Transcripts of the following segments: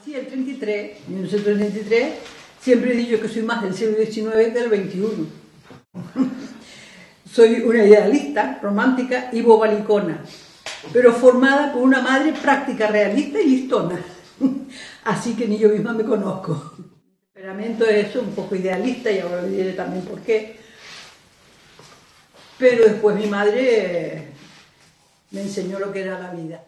Nací el 33, 1933, siempre he dicho que soy más del siglo XIX que del XXI. Soy una idealista, romántica y bobalicona, pero formada por una madre práctica, realista y listona. Así que ni yo misma me conozco. Mi temperamento es eso, un poco idealista, y ahora le diré también por qué. Pero después mi madre me enseñó lo que era la vida.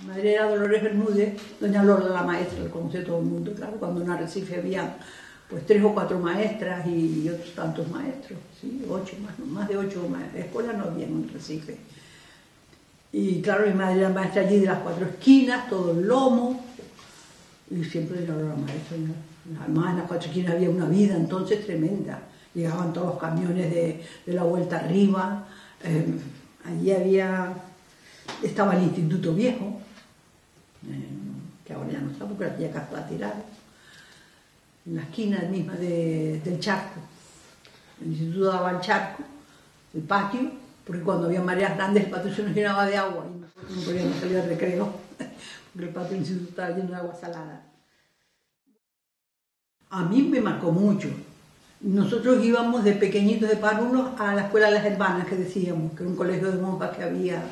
Mi madre era Dolores Bermúdez, doña Lola la maestra, lo conoce todo el mundo, claro, cuando en Arrecife había pues 3 o 4 maestras y otros tantos maestros, ¿sí? 8 más de 8 escuelas no había en Arrecife. Y claro, mi madre era maestra allí de las 4 esquinas, todo el lomo, y siempre era la maestra. Además, en las 4 esquinas había una vida entonces tremenda. Llegaban todos los camiones de la vuelta arriba, allí estaba el Instituto Viejo, que ahora ya no está porque aquella casa la tiraron, en la esquina misma del charco. El instituto daba al charco, el patio, porque cuando había mareas grandes el patio se nos llenaba de agua y no podíamos salir al recreo, porque el patio del instituto estaba lleno de agua salada. A mí me marcó mucho. Nosotros íbamos de pequeñitos de párvulos a la escuela de las hermanas, que decíamos, que era un colegio de monjas que había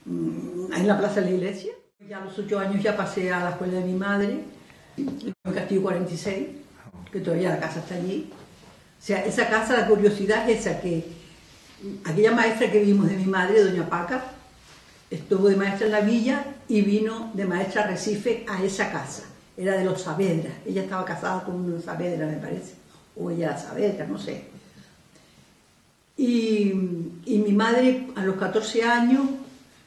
en la plaza de la iglesia. Ya a los 8 años ya pasé a la escuela de mi madre, en el Castillo 46, que todavía la casa está allí. O sea, esa casa, la curiosidad es esa, que aquella maestra que vimos de mi madre, doña Paca, estuvo de maestra en la villa y vino de maestra a Recife a esa casa. Era de los Saavedra, ella estaba casada con un Saavedra, me parece, o ella era Saavedra, no sé. Y mi madre, a los 14 años,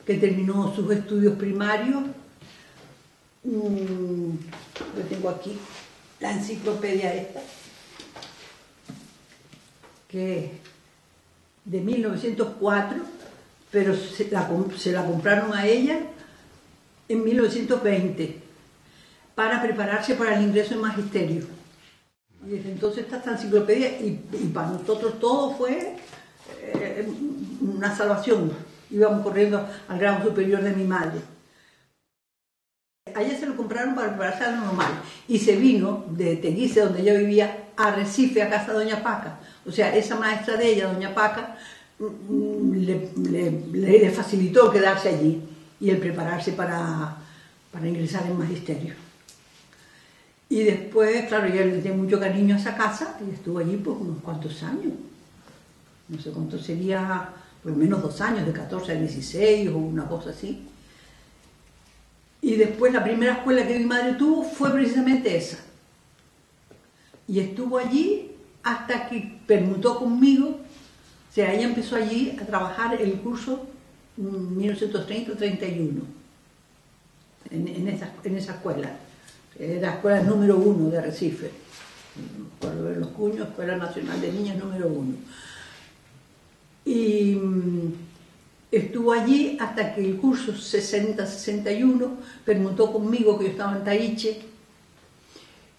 que terminó sus estudios primarios, yo tengo aquí la enciclopedia esta, que es de 1904, pero se la compraron a ella en 1920 para prepararse para el ingreso en magisterio. Y desde entonces está esta enciclopedia y para nosotros todo fue una salvación. Íbamos corriendo al grado superior de mi madre. A ella se lo compraron para prepararse a lo normal y se vino de Teguise, donde ella vivía, a Recife, a casa de doña Paca. O sea, esa maestra de ella, doña Paca, le facilitó quedarse allí y el prepararse para ingresar en magisterio. Y después, claro, ella le tenía mucho cariño a esa casa y estuvo allí por unos cuantos años. No sé cuánto sería, por lo menos 2 años, de 14 a 16 o una cosa así. Y después la primera escuela que mi madre tuvo fue precisamente esa. Y estuvo allí hasta que permutó conmigo. O sea, ella empezó allí a trabajar el curso 1930-31 en esa escuela. Era escuela número 1 de Recife. Por ver los cuños, Escuela Nacional de Niñas número 1. Y estuvo allí hasta que el curso 60-61 permutó conmigo, que yo estaba en Taiche,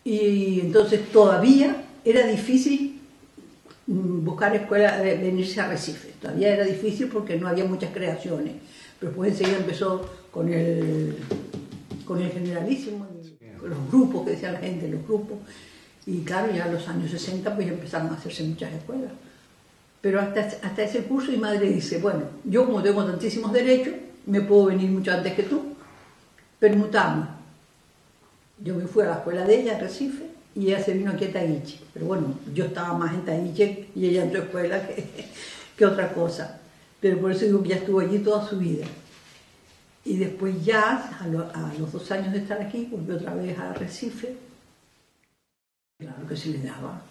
y entonces todavía era difícil buscar escuela, venirse a Recife. Todavía era difícil porque no había muchas creaciones, pero después enseguida empezó con el generalísimo, con los grupos que decía la gente, los grupos, y claro, ya en los años 60 pues ya empezaron a hacerse muchas escuelas. Pero hasta ese curso mi madre dice, bueno, yo como tengo tantísimos derechos, me puedo venir mucho antes que tú, permutamos. Yo me fui a la escuela de ella, en Recife, y ella se vino aquí a Taiche. Pero bueno, yo estaba más en Taiche y ella en tu escuela que otra cosa. Pero por eso digo que ya estuvo allí toda su vida. Y después ya, a los 2 años de estar aquí, volvió otra vez a Recife. Claro que se le daba.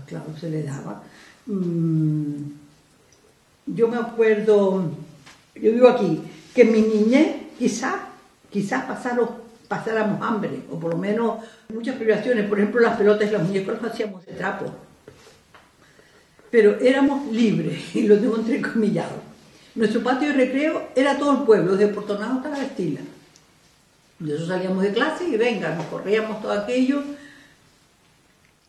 Claro, se le daba. Yo me acuerdo, yo digo aquí, que en mi niñez quizás pasáramos hambre, o por lo menos muchas privaciones. Por ejemplo, las pelotas y los muñecos los hacíamos de trapo. Pero éramos libres, y lo tengo entrecomillado. Nuestro patio de recreo era todo el pueblo, desde Portonado hasta la Vestila. De eso salíamos de clase y venga, nos corríamos todo aquello.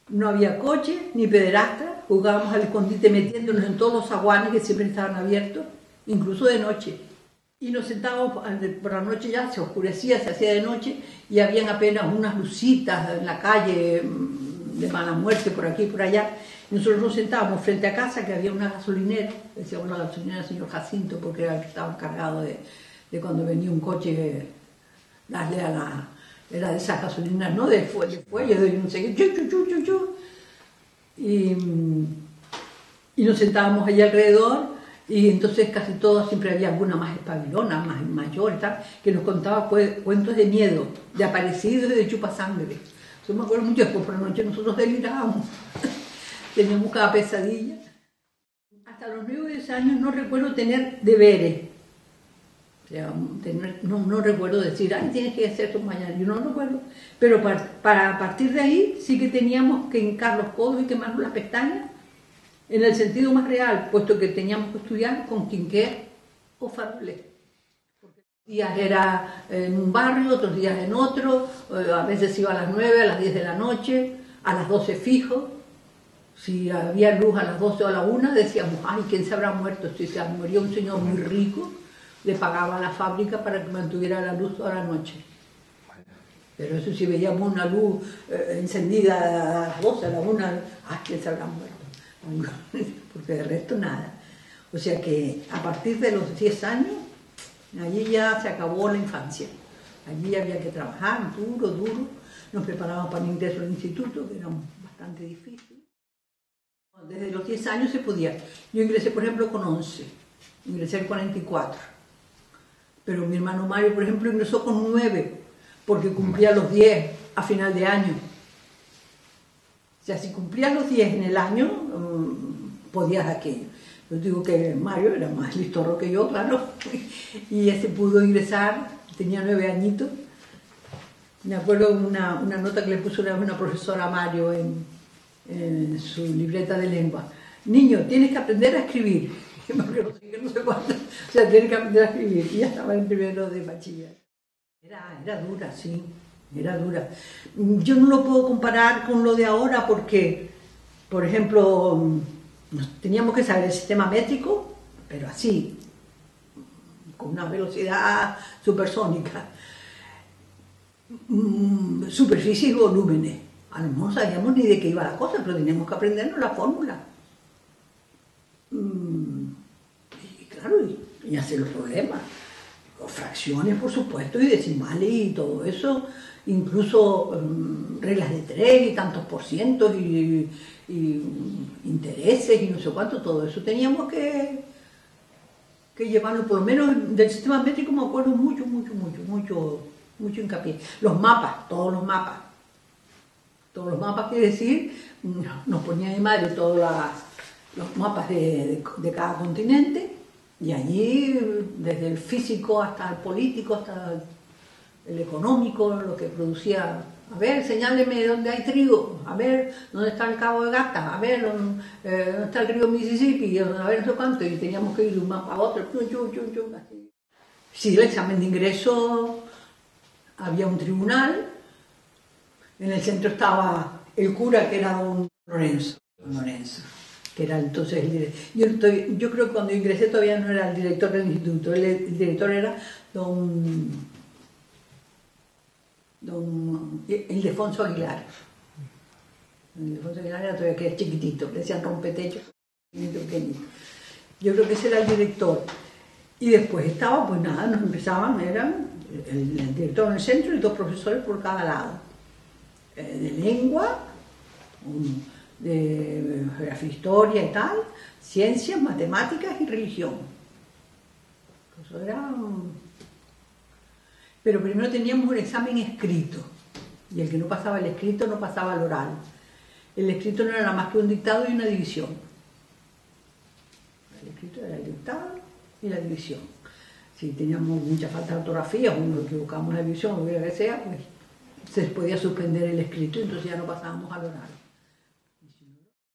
No había coche ni pederastra, jugábamos al escondite metiéndonos en todos los zaguanes que siempre estaban abiertos, incluso de noche. y nos sentábamos, por la noche ya se oscurecía, se hacía de noche, y habían apenas unas lucitas en la calle de mala muerte por aquí y por allá. Y nosotros nos sentábamos frente a casa, que había una gasolinera, decíamos la gasolinera del señor Jacinto, porque era el que estaba encargado de cuando venía un coche, darle a la... Era de esas gasolineras, no de fuelle, de un seguido, y nos sentábamos allí alrededor, y entonces casi todos, siempre había alguna más espabilona, más mayor, tal, que nos contaba cuentos de miedo, de aparecidos y de chupasangre. Yo me acuerdo mucho, después por la noche nosotros delirábamos, teníamos cada pesadilla. Hasta los 9 o 10 años no recuerdo tener deberes. O sea, no recuerdo decir, ay, tienes que hacer esto mañana, yo no recuerdo. Pero para partir de ahí sí que teníamos que hincar los codos y quemarnos las pestañas, en el sentido más real, puesto que teníamos que estudiar con quinqué o faroles. Días era en un barrio, otros días en otro, a veces iba a las 9, a las 10 de la noche, a las 12 fijo. Si había luz a las 12 o a la 1, decíamos, ay, ¿quién se habrá muerto? Si se murió un señor muy rico, le pagaba a la fábrica para que mantuviera la luz toda la noche. Pero eso, si veíamos una luz encendida a las 12, a la 1, ay, ¿quién se habrá muerto? Porque de resto nada. O sea que a partir de los 10 años, allí ya se acabó la infancia. Allí había que trabajar duro. Nos preparábamos para el ingreso al instituto, que era bastante difícil. Desde los 10 años se podía. Yo ingresé, por ejemplo, con 11. Ingresé en 44. Pero mi hermano Mario, por ejemplo, ingresó con 9, porque cumplía los 10 a final de año. O sea, si cumplías los 10 en el año, podías aquello. Yo digo que Mario era más listorro que yo, claro, y ese pudo ingresar, tenía 9 añitos. Me acuerdo una nota que le puso una profesora a Mario en su libreta de lengua. Niño, tienes que aprender a escribir. No sé cuánto. O sea, tienes que aprender a escribir. Y ya estaba en primero de bachiller. Era dura, sí. Era dura. Yo no lo puedo comparar con lo de ahora porque, por ejemplo, teníamos que saber el sistema métrico, pero así, con una velocidad supersónica. Superficies y volúmenes. A lo mejor no sabíamos ni de qué iba la cosa, pero teníamos que aprendernos la fórmula. Y claro, y hacer los problemas. Fracciones, por supuesto, y decimales y todo eso. Incluso reglas de 3 y tantos por cientos y intereses y no sé cuánto, todo eso teníamos que llevarlo, por lo menos del sistema métrico me acuerdo mucho hincapié. Los mapas, todos los mapas quiere decir, nos ponía mi madre todos los mapas de cada continente, y allí, desde el físico hasta el político, hasta el económico, lo que producía. A ver, señáleme dónde hay trigo, a ver dónde está el Cabo de Gata, a ver dónde está el río Mississippi, a ver no sé cuánto, y teníamos que ir de un mapa a otro, así. Sí, el examen de ingreso, había un tribunal, en el centro estaba el cura, que era don Lorenzo, que era entonces el director. Yo creo que cuando ingresé todavía no era el director del instituto, el director era don Ildefonso Aguilar. Ildefonso Aguilar era todavía que era chiquitito, le decían rompetecho, pequeñito. Yo creo que ese era el director. Y después estaba, pues nada, nos empezaban, eran el director en el centro y 2 profesores por cada lado. De lengua, de geografía, historia y tal, ciencias, matemáticas y religión. Eso era... Pero primero teníamos un examen escrito, y el que no pasaba el escrito no pasaba el oral. El escrito no era nada más que un dictado y una división. El escrito era el dictado y la división. Si teníamos mucha falta de ortografía o nos equivocábamos en la división o lo que sea, pues se podía suspender el escrito y entonces ya no pasábamos al oral.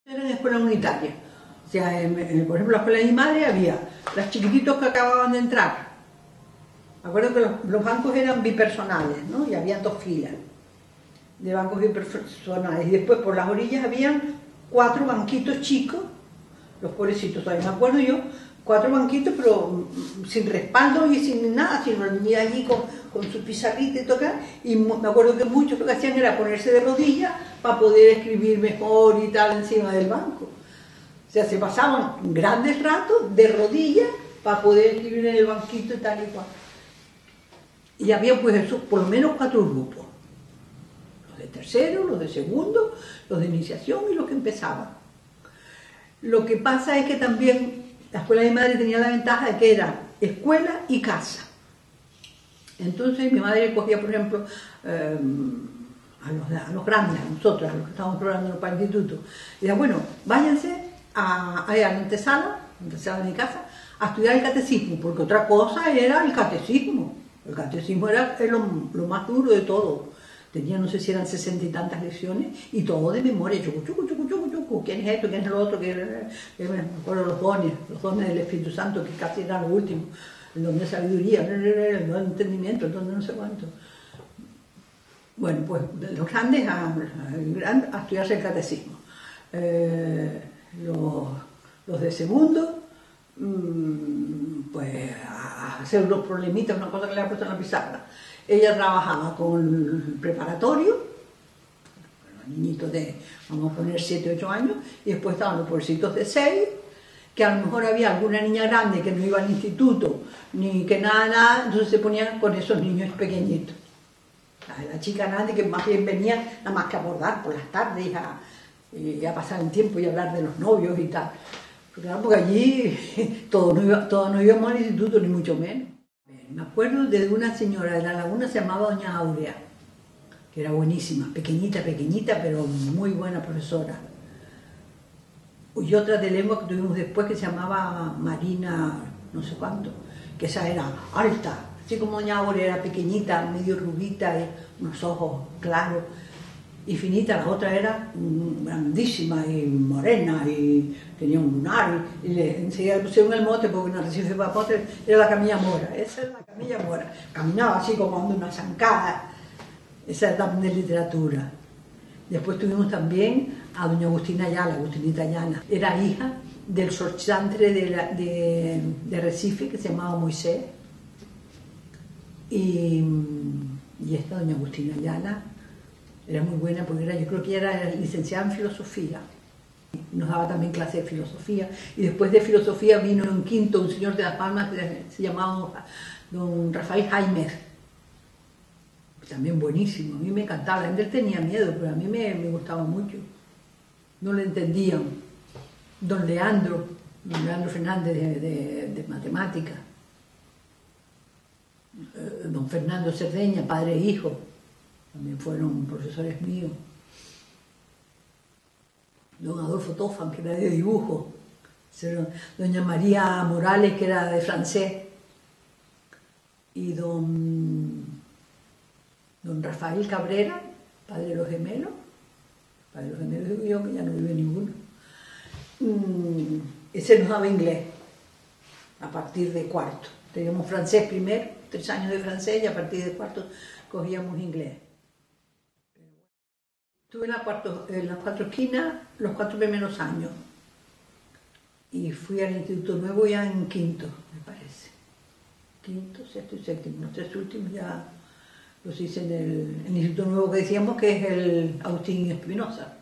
Era en escuela unitaria. O sea, por ejemplo, en la escuela de mi madre había los chiquititos que acababan de entrar. Me acuerdo que los bancos eran bipersonales, ¿no? Y había 2 filas de bancos bipersonales. Y después por las orillas habían 4 banquitos chicos, los pobrecitos, todavía me acuerdo yo, 4 banquitos, pero sin respaldo y sin nada, sino la niña allí con su pizarrita y tocar. Y me acuerdo que muchos lo que hacían era ponerse de rodillas para poder escribir mejor y tal encima del banco. O sea, se pasaban grandes ratos de rodillas para poder escribir en el banquito y tal y cual. Y había pues eso, por lo menos 4 grupos. Los de tercero, los de segundo, los de iniciación y los que empezaban. Lo que pasa es que también la escuela de mi madre tenía la ventaja de que era escuela y casa. Entonces mi madre cogía, por ejemplo, a los grandes, a nosotros, a los que estábamos programando para el instituto. Y decía, bueno, váyanse a la antesala de mi casa, a estudiar el catecismo, porque otra cosa era el catecismo. El catecismo era lo más duro de todo. Tenía, no sé si eran 60 y tantas lecciones, y todo de memoria, chucu, chucu, chucu, chucu, chucu, quién es esto, quién es lo otro, me acuerdo los dones del Espíritu Santo, que casi eran los últimos, el don de sabiduría, el don de entendimiento, el don de no sé cuánto. Bueno, pues de los grandes a estudiarse el catecismo. Los de segundo, pues a hacer unos problemitas, una cosa que le ha puesto en la pizarra. Ella trabajaba con el preparatorio, los niñitos de, vamos a poner, 7, 8 años, y después estaban los pobrecitos de 6, que a lo mejor había alguna niña grande que no iba al instituto, ni que nada, entonces se ponían con esos niños pequeñitos. La chica grande que más bien venía nada más que a abordar por las tardes y a pasar el tiempo y a hablar de los novios y tal. Pero claro, porque allí todos no íbamos al instituto, ni mucho menos. Me acuerdo de una señora de La Laguna, se llamaba doña Aurea, que era buenísima, pequeñita, pero muy buena profesora. Y otra de lengua que tuvimos después que se llamaba Marina, no sé cuánto, que esa era alta, así como doña Aurea era pequeñita, medio rubita, y unos ojos claros, y finita. La otra era grandísima y morena, y tenía un lunar, y enseguida le pusieron el mote, porque en el Recife de Papote era la Camilla Mora. Esa era la Camilla Mora, caminaba así como dando una zancada. Esa era también de literatura. Después tuvimos también a doña Agustina Ayala, Agustinita Ayala. Era hija del sorchantre de Recife, que se llamaba Moisés. Y esta doña Agustina Ayala era muy buena, porque yo creo que ella era licenciada en filosofía. Nos daba también clase de filosofía, y después de filosofía vino en quinto un señor de Las Palmas que se llamaba don Rafael Jaimer, también buenísimo. A mí me encantaba, la gente tenía miedo, pero a mí me gustaba mucho. No le entendían. Don Leandro Fernández de matemáticas, don Fernando Cerdeña, padre e hijo, también fueron profesores míos. Don Adolfo Tofan, que era de dibujo, doña María Morales, que era de francés, y don Rafael Cabrera, padre de los gemelos digo yo, que ya no vive ninguno. Ese nos daba inglés a partir de cuarto. Teníamos francés primero, 3 años de francés, y a partir de cuarto cogíamos inglés. Estuve en las 4 esquinas los 4 primeros años, y fui al Instituto Nuevo ya en quinto, me parece. Quinto, sexto y séptimo. Los 3 últimos ya los hice en el Instituto Nuevo, que decíamos que es el Agustín Espinosa.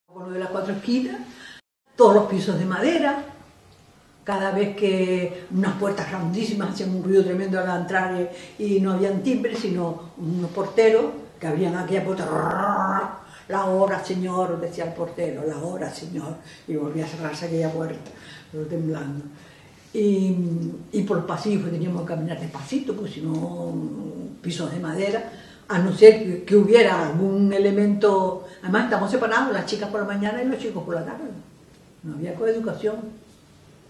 Con lo de las 4 esquinas, todos los pisos de madera. Cada vez que unas puertas grandísimas hacían un ruido tremendo al entrar, y no habían timbres, sino unos porteros que abrían aquella puerta. La hora, señor, decía el portero, la hora, señor, y volvía a cerrarse aquella puerta, pero temblando. Y por el pasillo teníamos que caminar despacito, porque si no, pisos de madera, a no ser que hubiera algún elemento. Además, estamos separados, las chicas por la mañana y los chicos por la tarde. No había coeducación.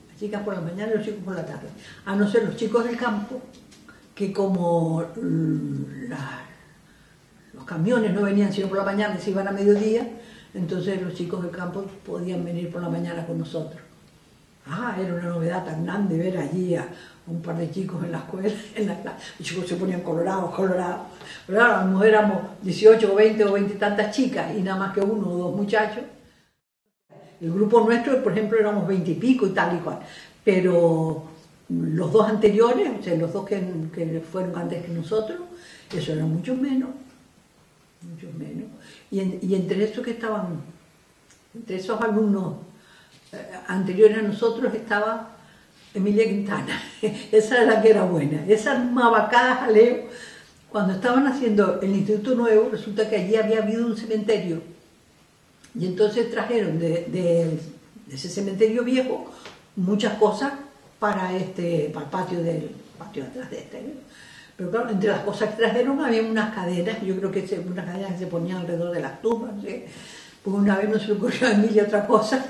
Las chicas por la mañana y los chicos por la tarde. A no ser los chicos del campo, que como los camiones no venían sino por la mañana y se iban a mediodía, entonces los chicos del campo podían venir por la mañana con nosotros. Era una novedad tan grande ver allí a un par de chicos en la escuela, los chicos se ponían colorados. Pero claro, a lo mejor éramos 18 o 20 o 20 y tantas chicas, y nada más que 1 o 2 muchachos. El grupo nuestro, por ejemplo, éramos 20 y pico y tal y cual. pero los dos anteriores, o sea, los dos que fueron antes que nosotros, eso eran muchos menos. Y entre esos que estaban, entre esos alumnos anteriores a nosotros estaba Emilia Quintana. Esa era la que era buena. Esas mabacadas jaleo, cuando estaban haciendo el Instituto Nuevo, resulta que allí había habido un cementerio. Y entonces trajeron de ese cementerio viejo muchas cosas para el patio de atrás de este. Pero claro, entre las cosas que trajeron había unas cadenas, yo creo que unas cadenas que se ponían alrededor de las tumbas, no sé. Porque una vez no se le ocurrió a Emilia otra cosa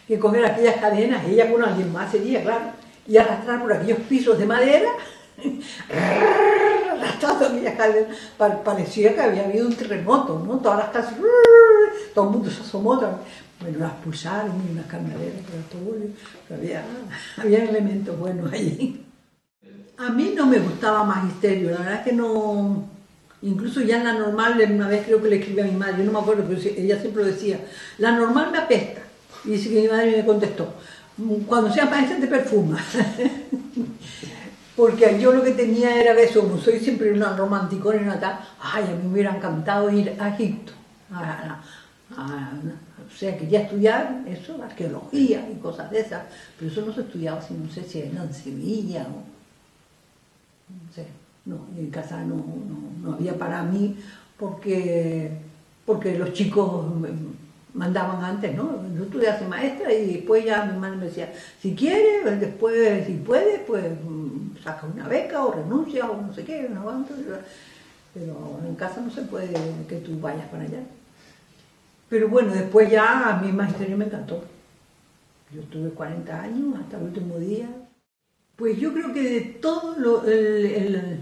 que coger aquellas cadenas, ella con alguien más sería, claro, y arrastrar por aquellos pisos de madera, arrastrando aquellas cadenas, parecía que había habido un terremoto, ¿no? Todas las casas, todo el mundo se asomó, bueno, las pulsaron y unas carnaderas, pero había elementos buenos allí. A mí no me gustaba magisterio, la verdad es que no. Incluso ya en la normal, una vez creo que le escribí a mi madre, yo no me acuerdo, pero ella siempre lo decía, la normal me apesta. Y dice que mi madre me contestó, cuando seas maestra te perfumas. Porque yo lo que tenía era eso, como soy siempre una romanticona y una tal, ay, a mí me hubiera encantado ir a Egipto. O sea, quería estudiar eso, arqueología y cosas de esas, pero eso no se estudiaba, si no sé si era en Sevilla o. No sé, no, en casa no había para mí porque los chicos mandaban antes, ¿no? Yo estudié maestra y después ya mi madre me decía, si quieres, después, si puedes, pues saca una beca o renuncia o no sé qué, no aguanto, pero en casa no se puede que tú vayas para allá. Pero bueno, después ya a mí el magisterio me encantó. Yo estuve 40 años hasta el último día. Pues yo creo que de todo el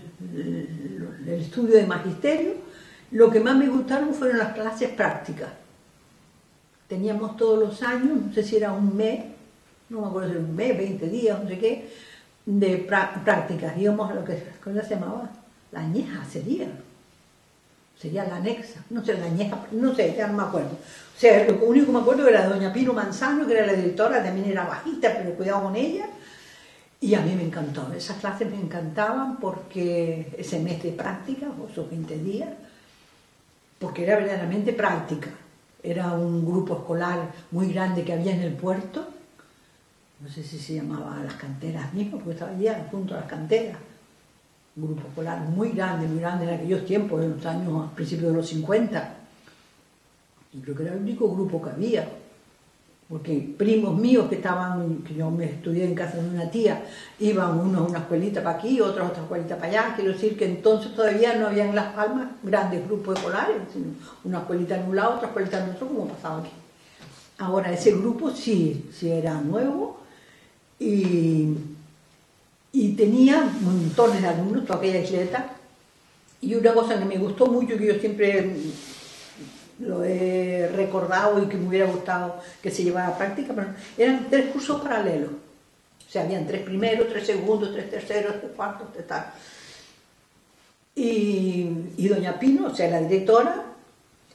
estudio de magisterio, lo que más me gustaron fueron las clases prácticas. Teníamos todos los años, no sé si era un mes, no me acuerdo si era un mes, 20 días, no sé qué, de prácticas. Íbamos a lo que se llamaba la añeja, sería la anexa, no sé, la añeja, no sé, ya no me acuerdo. O sea, lo único que me acuerdo era doña Pino Manzano, que era la directora, también era bajita, pero cuidado con ella. Y a mí me encantó, esas clases me encantaban porque ese mes de práctica, o esos 20 días, porque era verdaderamente práctica. Era un grupo escolar muy grande que había en el puerto, no sé si se llamaba Las Canteras mismo, porque estaba allí junto a las canteras. Un grupo escolar muy grande en aquellos tiempos, en los años, a principios de los 50. Y creo que era el único grupo que había. Porque primos míos que yo me estudié en casa de una tía, iban unos a una escuelita para aquí, otros a otra escuelita para allá. Quiero decir que entonces todavía no había en Las Palmas grandes grupos escolares, sino una escuelita en un lado, otra escuelita en otro, como pasaba aquí. Ahora ese grupo sí era nuevo y tenía montones de alumnos, toda aquella isleta. Y una cosa que me gustó mucho, que yo siempre lo he recordado y que me hubiera gustado que se llevara a práctica, pero eran 3 cursos paralelos. O sea, habían 3 primeros, 3 segundos, 3 terceros, 3 cuartos, 3 tal. Y doña Pino, o sea, la directora,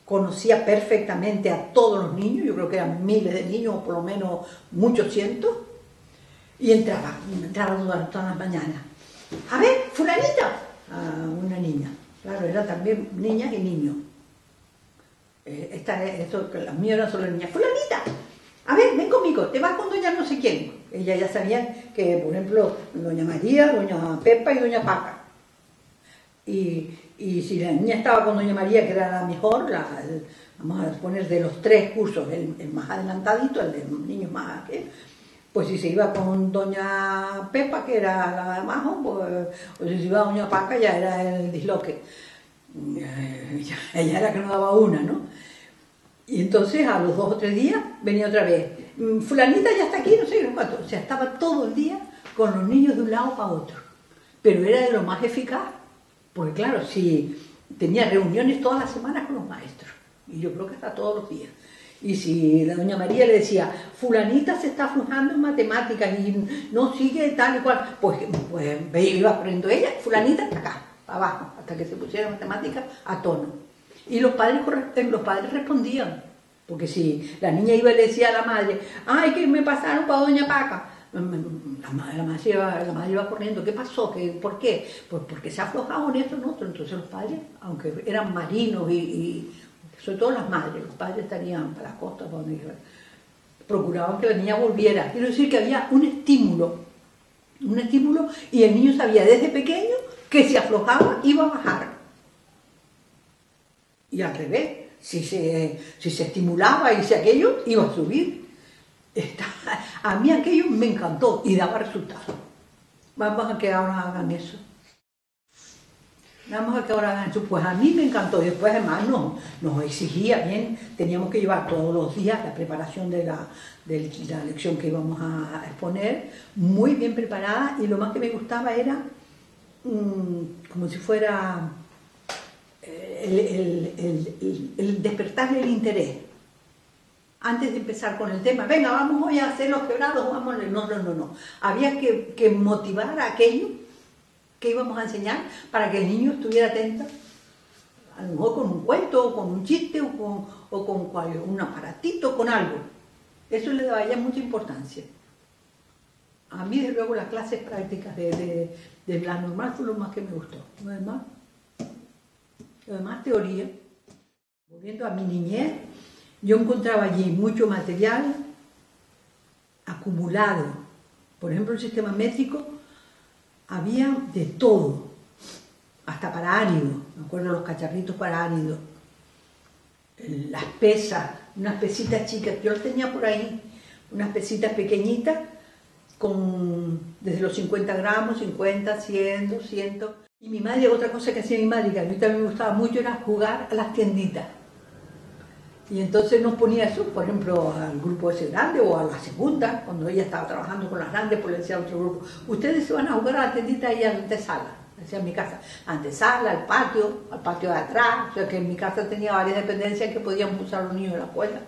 conocía perfectamente a todos los niños, yo creo que eran miles de niños, o por lo menos muchos cientos, y entraba todas las mañanas. A ver, fulanita, a una niña. Claro, eran también niñas y niños. Las mías eran solo niñas. Fulanita, a ver, ven conmigo, te vas con doña no sé quién. Ella ya sabían que, por ejemplo, doña María, doña Pepa y doña Paca. Y si la niña estaba con doña María, que era la mejor, vamos a poner de los 3 cursos, el más adelantadito, el de los niños más, pues si se iba con doña Pepa, que era la de abajo, pues, o si se iba doña Paca, ya era el disloque. Ella era la que no daba una, ¿no? Y entonces a los 2 o 3 días venía otra vez. Fulanita ya está aquí, no sé cuánto. O sea, estaba todo el día con los niños de un lado para otro. Pero era de lo más eficaz, porque claro, si tenía reuniones todas las semanas con los maestros, y yo creo que hasta todos los días. Y si la doña María le decía, fulanita se está aflojando en matemáticas y no sigue tal y cual, pues iba aprendiendo ella, fulanita está acá, abajo, hasta que se pusiera matemáticas a tono. Y los padres respondían, porque si la niña iba y le decía a la madre, ay, que me pasaron para doña Paca, la madre iba corriendo, ¿qué pasó? ¿Por qué? Pues porque se aflojaban esto, ¿no? Entonces los padres, aunque eran marinos y sobre todo las madres, los padres estarían para las costas, para donde iban, procuraban que la niña volviera. Quiero decir que había un estímulo, y el niño sabía desde pequeño que si aflojaba iba a bajar. Y al revés, si se estimulaba y si aquello iba a subir. A mí aquello me encantó y daba resultados. Vamos a que ahora hagan eso. Pues a mí me encantó y después además nos exigía bien, teníamos que llevar todos los días la preparación de la lección que íbamos a exponer, muy bien preparada, y lo más que me gustaba era como si fuera el despertarle el interés. Antes de empezar con el tema, venga, vamos hoy a hacer los quebrados, vamos, no. Había que motivar a aquello que íbamos a enseñar para que el niño estuviera atento, a lo mejor con un cuento, o con un chiste, o con un aparatito, con algo. Eso le daba ya mucha importancia. A mí, desde luego, las clases prácticas de la normal fue lo más que me gustó. Lo demás, teoría. Volviendo a mi niñez, yo encontraba allí mucho material acumulado. Por ejemplo, el sistema métrico había de todo, hasta para árido. Me acuerdo los cacharritos para árido, las pesas, unas pesitas chicas, yo las tenía por ahí, unas pesitas pequeñitas, desde los 50 gramos, 50, 100, 200. Y mi madre, otra cosa que hacía mi madre, que a mí también me gustaba mucho, era jugar a las tienditas. Y entonces nos ponía eso, por ejemplo, al grupo ese grande o a la segunda, cuando ella estaba trabajando con las grandes, pues le decía a otro grupo, ustedes se van a jugar a la tiendita y a la antesala, decía en mi casa, antesala, al patio de atrás, o sea que en mi casa tenía varias dependencias que podíamos usar los niños en la escuela.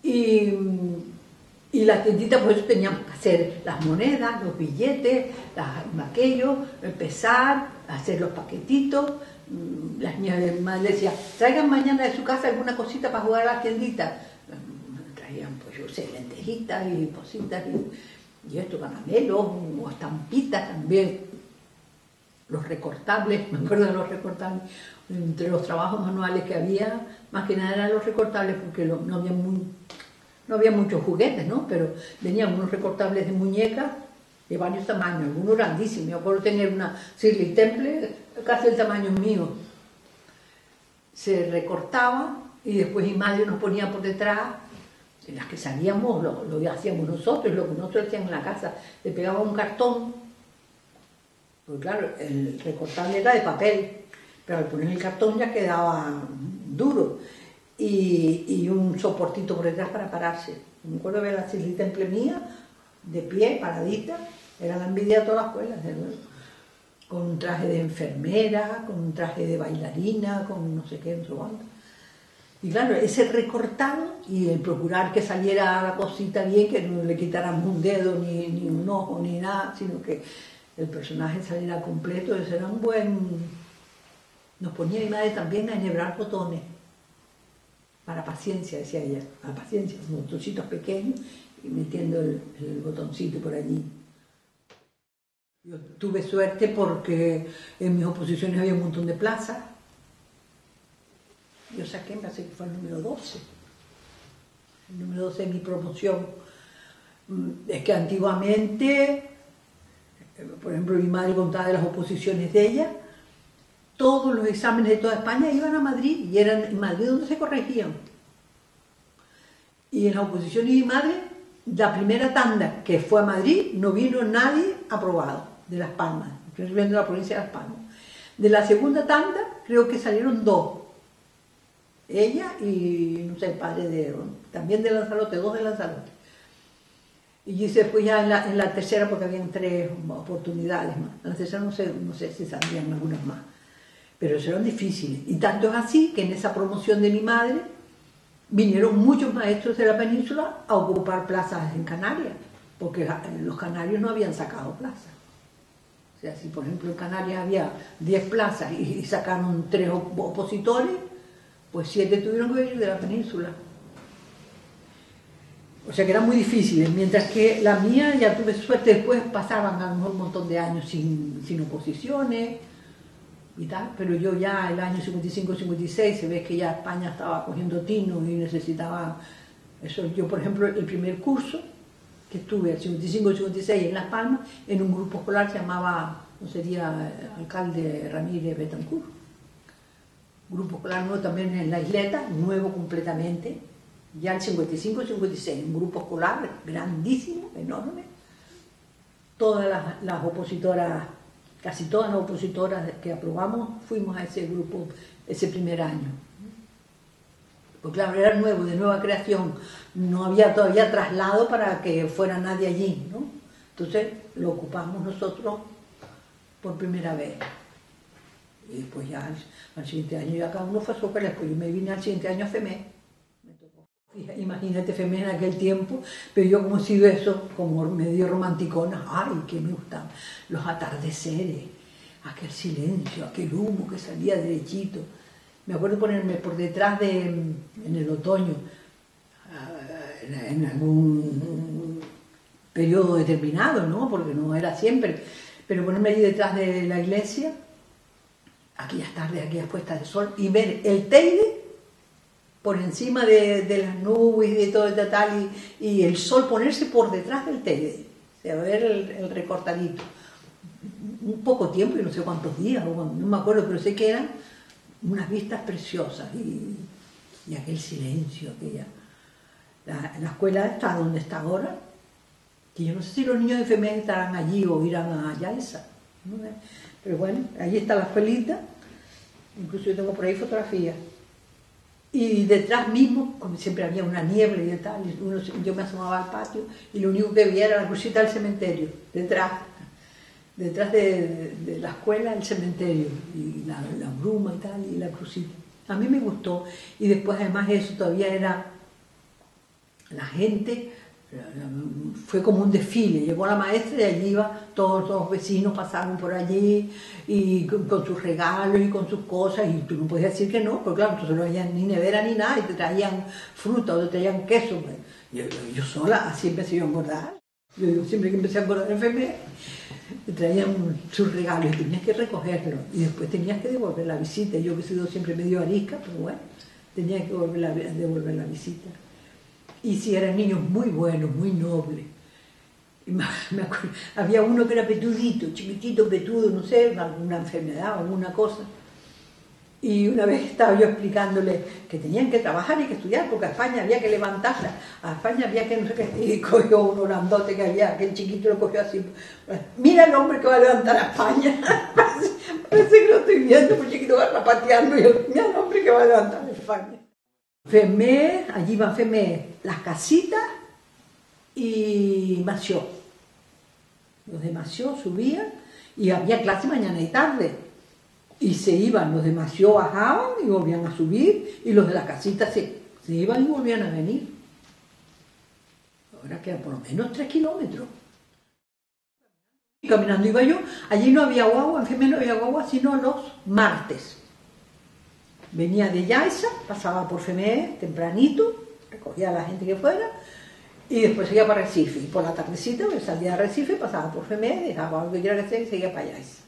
Y la tiendita, pues teníamos que hacer las monedas, los billetes, aquello, pesar, hacer los paquetitos. Las niñas de mi madre decían, traigan mañana de su casa alguna cosita para jugar a las tienditas. Traían, pues yo sé, lentejitas y cositas y esto, caramelos o estampitas también. Los recortables, me acuerdo de los recortables, entre los trabajos manuales que había, más que nada eran los recortables porque no había muchos juguetes, ¿no? Pero venían unos recortables de muñecas de varios tamaños, algunos grandísimos. Yo puedo tener una Shirley Temple casi el tamaño mío. Se recortaba y después mi madre nos ponía por detrás, en las que sabíamos, lo hacíamos nosotros, lo que nosotros hacíamos en la casa, le pegaba un cartón, porque claro, el recortable era de papel, pero al poner el cartón ya quedaba duro, y un soportito por detrás para pararse. Me acuerdo de ver la Shirley Temple mía, de pie, paradita, era la envidia de todas las escuelas, con un traje de enfermera, con un traje de bailarina, con no sé qué, no sé cuánto. Y claro, ese recortado y el procurar que saliera la cosita bien, que no le quitáramos un dedo, ni un ojo, ni nada, sino que el personaje saliera completo, eso era un buen... Nos ponía mi madre también a enhebrar botones, para paciencia, decía ella, para paciencia, unos botoncitos pequeños, y metiendo el botoncito por allí. Yo tuve suerte porque en mis oposiciones había un montón de plazas. Yo saqué, me parece que fue el número 12. El número 12 de mi promoción. Es que antiguamente, por ejemplo, mi madre contaba de las oposiciones de ella, todos los exámenes de toda España iban a Madrid y eran en Madrid donde se corregían. Y en la oposición de mi madre, la primera tanda que fue a Madrid, no vino nadie aprobado, de Las Palmas. Yo estoy viendo la provincia de Las Palmas. De la segunda tanda, creo que salieron 2. Ella y, no sé, el padre también de Lanzarote, 2 de Lanzarote. Y después ya en la tercera, porque habían 3 oportunidades más. En la tercera no sé si saldrían algunas más. Pero eso eran difíciles. Y tanto es así que en esa promoción de mi madre vinieron muchos maestros de la península a ocupar plazas en Canarias, porque los canarios no habían sacado plazas. O sea, si por ejemplo en Canarias había 10 plazas y sacaron 3 opositores, pues 7 tuvieron que venir de la península. O sea que eran muy difíciles, mientras que la mía ya tuve suerte, después pasaban a lo mejor un montón de años sin oposiciones y tal, pero yo ya el año 55-56 se ve que ya España estaba cogiendo tino y necesitaba eso. Yo, por ejemplo, el primer curso que estuve, el 55-56 en Las Palmas, en un grupo escolar se llamaba, no sería Alcalde Ramírez Betancourt, grupo escolar nuevo también en la isleta, nuevo completamente, ya el 55-56, un grupo escolar grandísimo, enorme, todas las opositoras, casi todas las opositoras que aprobamos, fuimos a ese grupo ese primer año. Pues claro, era nuevo, de nueva creación, no había todavía traslado para que fuera nadie allí, ¿no? Entonces lo ocupamos nosotros por primera vez. Y después ya al siguiente año ya cada uno fue a su colegio, pues yo me vine al siguiente año a FEME. Imagínate FEME en aquel tiempo, pero yo como he sido eso, como medio romanticona, ay, que me gustan los atardeceres, aquel silencio, aquel humo que salía derechito. Me acuerdo ponerme por detrás en el otoño, en algún periodo determinado, ¿no? Porque no era siempre, pero ponerme allí detrás de la iglesia, aquellas tardes, aquellas puestas de sol, y ver el Teide por encima de las nubes y de todo el tal, y el sol ponerse por detrás del Teide, o sea, ver el recortadito. Un poco tiempo, y no sé cuántos días, no me acuerdo, pero sé que eran unas vistas preciosas, y aquel silencio, aquella... La escuela está donde está ahora, que yo no sé si los niños de FEME estarán allí o irán a Yaiza, ¿no? Pero bueno, allí está la escuelita, incluso yo tengo por ahí fotografías. Y detrás mismo, como siempre había una niebla y tal, yo me asomaba al patio y lo único que veía era la crucita del cementerio, detrás de la escuela, el cementerio, y la bruma y tal, y la crucita. A mí me gustó, y después además eso todavía era la gente, fue como un desfile, llegó la maestra y allí iba, todos los vecinos pasaron por allí, y con sus regalos y con sus cosas, y tú no podías decir que no, porque claro, entonces no había ni nevera ni nada, y te traían fruta o te traían queso. Yo sola, así empecé yo a engordar. Yo siempre que empecé a engordar enfermé, te traían sus regalos y tenías que recogerlos, y después tenías que devolver la visita. Yo que he sido siempre medio arisca, pero bueno, tenía que devolver la visita. Y si eran niños muy buenos, muy nobles. Y me acuerdo, había uno que era petudito, chiquitito, petudo, no sé, alguna enfermedad o alguna cosa. Y una vez estaba yo explicándole que tenían que trabajar y que estudiar, porque a España había que levantarla, a España había que no sé qué, y cogió un orandote que había, aquel chiquito lo cogió así, mira el hombre que va a levantar a España, parece que lo estoy viendo, pues chiquito va pateando, y yo, mira el hombre que va a levantar a España. FEME, allí va FEME, Las Casitas y Mació. Los de Mació subían y había clase mañana y tarde. Y se iban, los de Mació bajaban y volvían a subir, y los de Las Casitas se iban y volvían a venir. Ahora queda por lo menos 3 kilómetros. Y caminando iba yo, allí no había guagua, en FEME no había guagua, sino los martes. Venía de Yaiza, pasaba por FEME tempranito, recogía a la gente que fuera, y después seguía para Recife. Y por la tardecita, pues salía de Recife, pasaba por FEME, dejaba lo que quiera que hacer y seguía para Yaiza.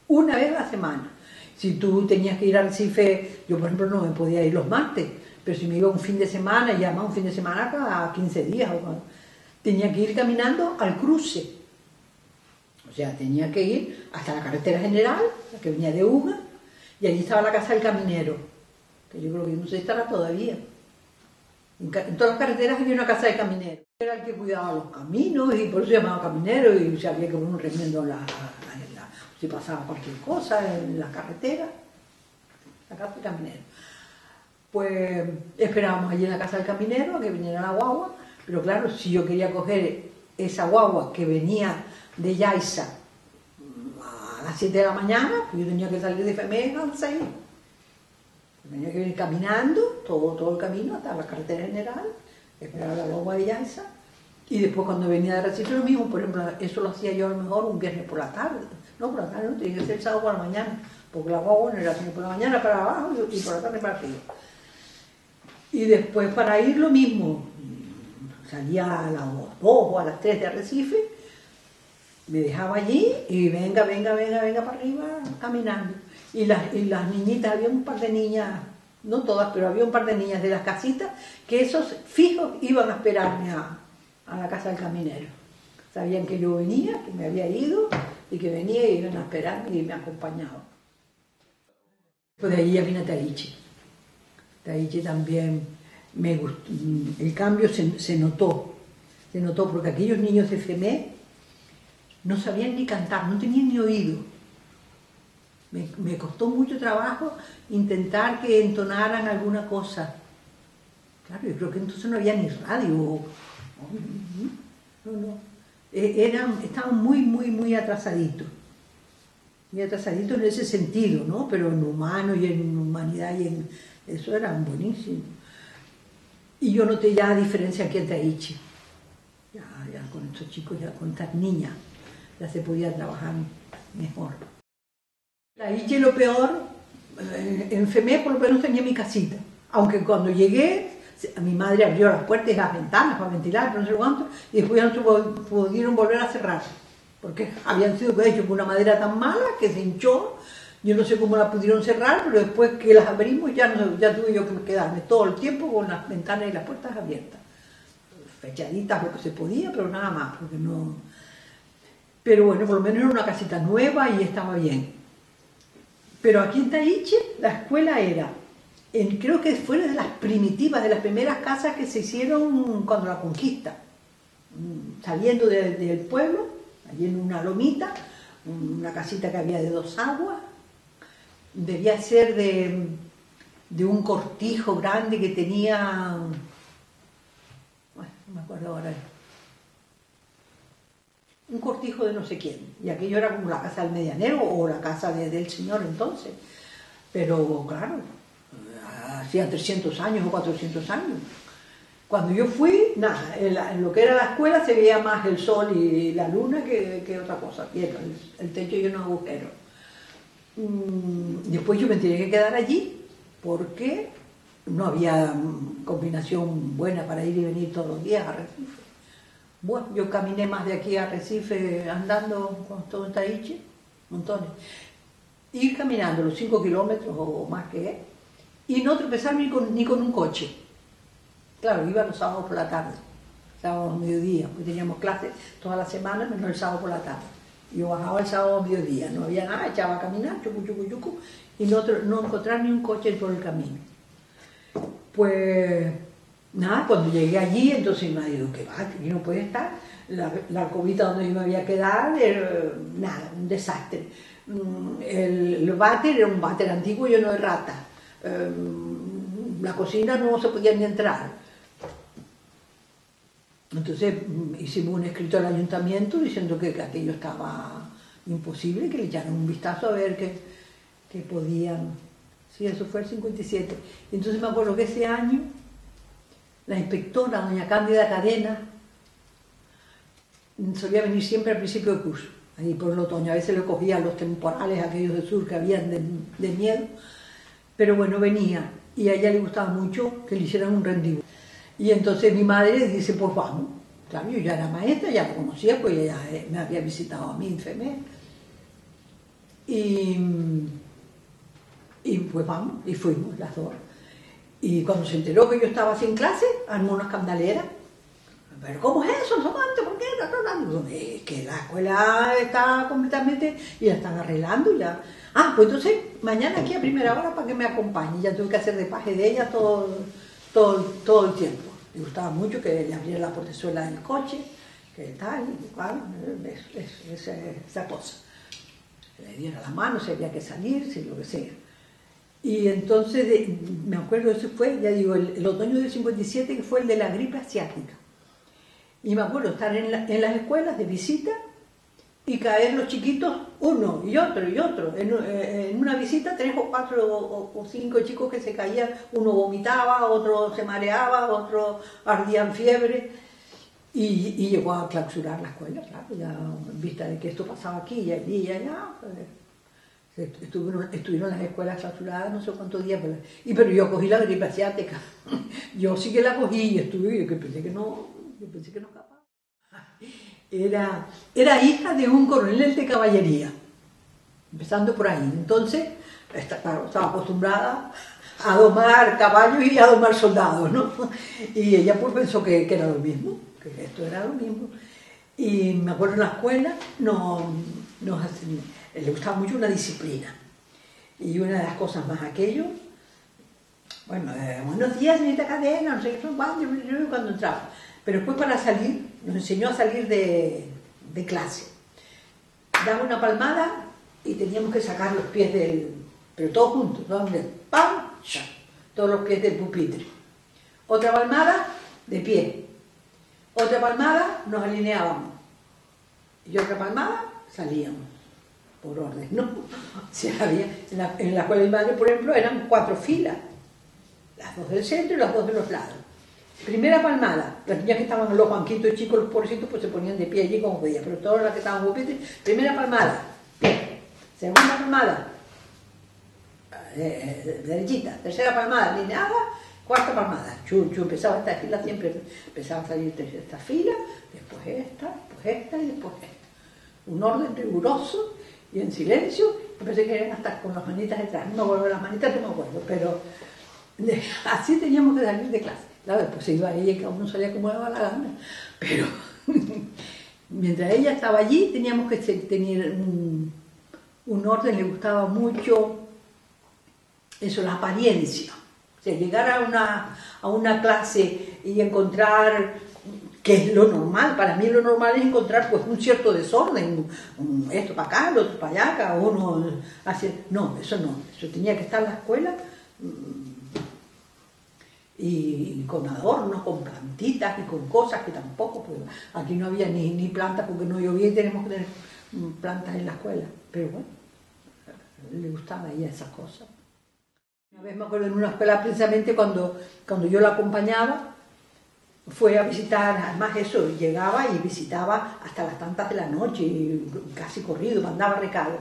Una vez a la semana. Si tú tenías que ir a Recife, yo por ejemplo no me podía ir los martes, pero si me iba un fin de semana, y además un fin de semana cada 15 días, tenía que ir caminando al cruce. O sea, tenía que ir hasta la carretera general, la que venía de Uga, y allí estaba la casa del caminero, que yo creo que no sé si estará todavía. En todas las carreteras había una casa de caminero. Era el que cuidaba los caminos y por eso se llamaba caminero, y se había que poner un remiendo si pasaba cualquier cosa en la carretera, la casa del caminero. Pues esperábamos allí en la casa del caminero a que viniera la guagua, pero claro, si yo quería coger esa guagua que venía de Yaiza a las 7 de la mañana, pues yo tenía que salir de FEME a las 6. Tenía que venir caminando todo el camino hasta la carretera general, esperar a la guagua de Yaiza, y después cuando venía de Recife lo mismo. Por ejemplo, eso lo hacía yo a lo mejor un viernes por la tarde. No, por la tarde no, tenía que ser el sábado por la mañana, porque la guagua no era sino por la mañana para abajo y por la tarde para arriba. Y después para ir lo mismo, salía a las 2 o a las 3 de Arrecife, me dejaba allí y venga para arriba caminando. Y las niñitas, había un par de niñas, no todas, pero había un par de niñas de las casitas, que esos fijos iban a esperarme a la casa del caminero. Sabían que yo venía, que me había ido, y que venía y iban a esperarme y me acompañaban. Pues de ahí ya vine a Tahiche. Tahiche también me gustó, el cambio se notó porque aquellos niños de FEME no sabían ni cantar, no tenían ni oído. Me costó mucho trabajo intentar que entonaran alguna cosa. Claro, yo creo que entonces no había ni radio. No. Estaban muy atrasaditos. Muy atrasaditos en ese sentido, ¿no? Pero en humano y en humanidad y en eso eran buenísimos. Y yo noté ya diferencia aquí en Tahiche. Ya con estos chicos, ya con estas niñas, ya se podía trabajar mejor. Tahiche lo peor, en FEME por lo menos tenía mi casita. Aunque cuando llegué, mi madre abrió las puertas y las ventanas para ventilar, pero no sé cuánto, y después ya no pudieron volver a cerrar. Porque habían sido hechos con una madera tan mala que se hinchó. Yo no sé cómo la pudieron cerrar, pero después que las abrimos ya tuve yo que quedarme todo el tiempo con las ventanas y las puertas abiertas. Fechaditas lo que se podía, pero nada más, porque no... Pero bueno, por lo menos era una casita nueva y estaba bien. Pero aquí en Tahiche la escuela era, creo que fue de las primitivas, de las primeras casas que se hicieron cuando la conquista. Saliendo del pueblo, allí en una lomita, una casita que había de 2 aguas, debía ser de un cortijo grande que tenía, bueno, no me acuerdo ahora, un cortijo de no sé quién, y aquello era como la casa del medianero o la casa del señor entonces, pero claro, hacía 300 años o 400 años. Cuando yo fui, nada, en lo que era la escuela se veía más el sol y la luna que otra cosa, el techo lleno de agujeros. Después yo me tenía que quedar allí porque no había combinación buena para ir y venir todos los días a Arrecife. Bueno, yo caminé más de aquí a Arrecife andando con todo en Tahiche, montones. Ir caminando los 5 kilómetros o más que es, y no tropezar ni con un coche. Claro, iba los sábados por la tarde, sábados a mediodía, porque teníamos clases toda la semana, menos el sábado por la tarde. Yo bajaba el sábado a mediodía, no había nada, echaba a caminar, chucu, y no encontrar ni un coche por el camino. Pues nada, cuando llegué allí, entonces me dijo, ¿qué va? Aquí no puede estar. La alcobita donde yo me había quedado, nada, un desastre. El váter era un váter antiguo lleno de ratas. La cocina no se podía ni entrar. Entonces hicimos un escrito al ayuntamiento diciendo que aquello estaba imposible, que le echaran un vistazo a ver que podían. Sí, eso fue el 57. Y entonces me acuerdo que ese año la inspectora, doña Cándida Cadena, solía venir siempre al principio del curso, ahí por el otoño. A veces le cogía los temporales aquellos del sur que habían de miedo, pero bueno, venía. Y a ella le gustaba mucho que le hicieran un rendido. Y entonces mi madre dice, pues vamos. Claro, yo ya era maestra, ya la conocía, pues ella me había visitado a mí en FEME. Y pues vamos, y fuimos las dos. Y cuando se enteró que yo estaba sin clase, armó una escandalera. ¿Pero cómo es eso? ¿No? ¿Por qué? No. Es que la escuela está completamente... y la están arreglando ya. Ah, pues entonces mañana aquí a primera hora para que me acompañe. Ya tuve que hacer de paje de ella todo el tiempo. Le gustaba mucho que le abriera la portezuela del coche, que tal, igual, esa cosa. Le diera la mano si había que salir, si lo que sea. Y entonces, me acuerdo, eso fue, ya digo, el otoño del 57, que fue el de la gripe asiática. Y me acuerdo estar en las escuelas de visita y caer los chiquitos, uno y otro. En una visita 3 o 4 o 5 chicos que se caían, uno vomitaba, otro se mareaba, otro ardía en fiebre. Y llegó a clausurar la escuela, claro, ya en vista de que esto pasaba aquí y allí y allá. Pues, estuvieron las escuelas clausuradas no sé cuántos días, pero yo cogí la gripe asiática. Yo sí que la cogí y estuve, que pensé que no yo pensé que no escapaba. Era hija de un coronel de caballería, empezando por ahí. Entonces, claro, estaba acostumbrada a domar caballos y a domar soldados, ¿no? Y ella pues pensó que era lo mismo, que esto era lo mismo. Y me acuerdo en la escuela le gustaba mucho una disciplina. Y una de las cosas más aquello, bueno, buenos días, señorita Cadena, no sé qué, cuando entraba. Pero después para salir, nos enseñó a salir de clase. Daba una palmada y teníamos que sacar los pies pero todos juntos, ¿no? ¡Pam! ¡Cha! Todos los pies del pupitre. Otra palmada, de pie. Otra palmada, nos alineábamos. Y otra palmada, salíamos. Por orden, ¿no? O sea, había, en la escuela de mi madre, por ejemplo, eran 4 filas. Las 2 del centro y las 2 de los lados. Primera palmada, las niñas que estaban en los banquitos chicos, los pobrecitos, pues se ponían de pie allí como podían, pero todas las que estaban en pupitre, primera palmada, pie. Segunda palmada, derechita. Tercera palmada, alineada. Cuarta palmada, empezaba esta fila, siempre empezaba a salir esta fila, después esta y después esta. Un orden riguroso y en silencio. Yo pensé que eran hasta con las manitas detrás, no me acuerdo de las manitas, no me acuerdo, pero así teníamos que salir de clase. Claro, después se iba ella y cada uno salía como le daba la gana, pero mientras ella estaba allí teníamos que tener un orden. Le gustaba mucho eso, la apariencia. O sea, llegar a una clase y encontrar, que es lo normal, para mí lo normal es encontrar pues un cierto desorden, esto para acá, lo otro para allá, cada uno hace... No, eso tenía que estar en la escuela y con adornos, con plantitas y con cosas que tampoco, pues aquí no había ni plantas porque no llovía y tenemos que tener plantas en la escuela, pero bueno, le gustaba a ella esas cosas. Una vez me acuerdo en una escuela, precisamente cuando yo la acompañaba, fue a visitar, además eso, llegaba y visitaba hasta las tantas de la noche, y casi corrido, mandaba recados.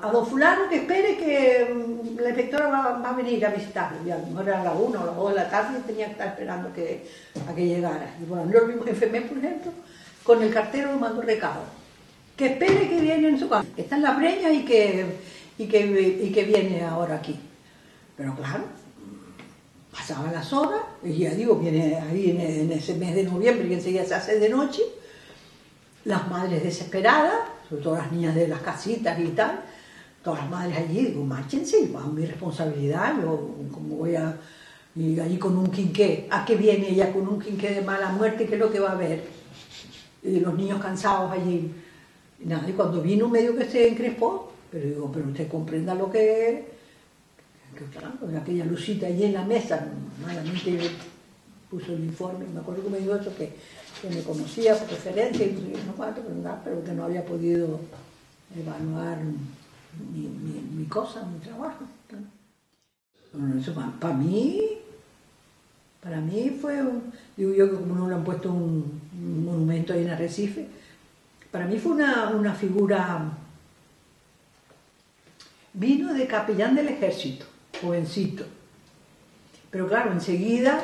A don fulano que espere que la inspectora va a venir a visitarlo. Y a lo mejor era a la 1 o a las 2 de la tarde y tenía que estar esperando a que llegara. Y bueno, yo lo mismo en FEMES, por ejemplo, con el cartero le mando recado. Que espere que viene en su casa, que está en la breña y que viene ahora aquí. Pero claro, pasaban las horas, y ya digo, viene ahí en ese mes de noviembre, que enseguida se hace de noche, las madres desesperadas, sobre todo las niñas de las casitas y tal, todas las madres allí, digo, márchense, bajo mi responsabilidad, yo como voy a ir allí con un quinqué, ¿a qué viene ella con un quinqué de mala muerte? ¿Qué es lo que va a ver? Y los niños cansados allí, y nada, y cuando vino medio que se encrespó, pero digo, pero usted comprenda lo que claro, aquella lucita allí en la mesa, malamente puso el informe, me acuerdo que me dijo eso, que me conocía por referencia, y no cuánto, pero que no había podido evaluar mi cosa, mi trabajo. Bueno, eso para mí fue, digo yo que como no le han puesto un monumento ahí en Arrecife, para mí fue una figura, vino de capellán del ejército, jovencito, pero claro, enseguida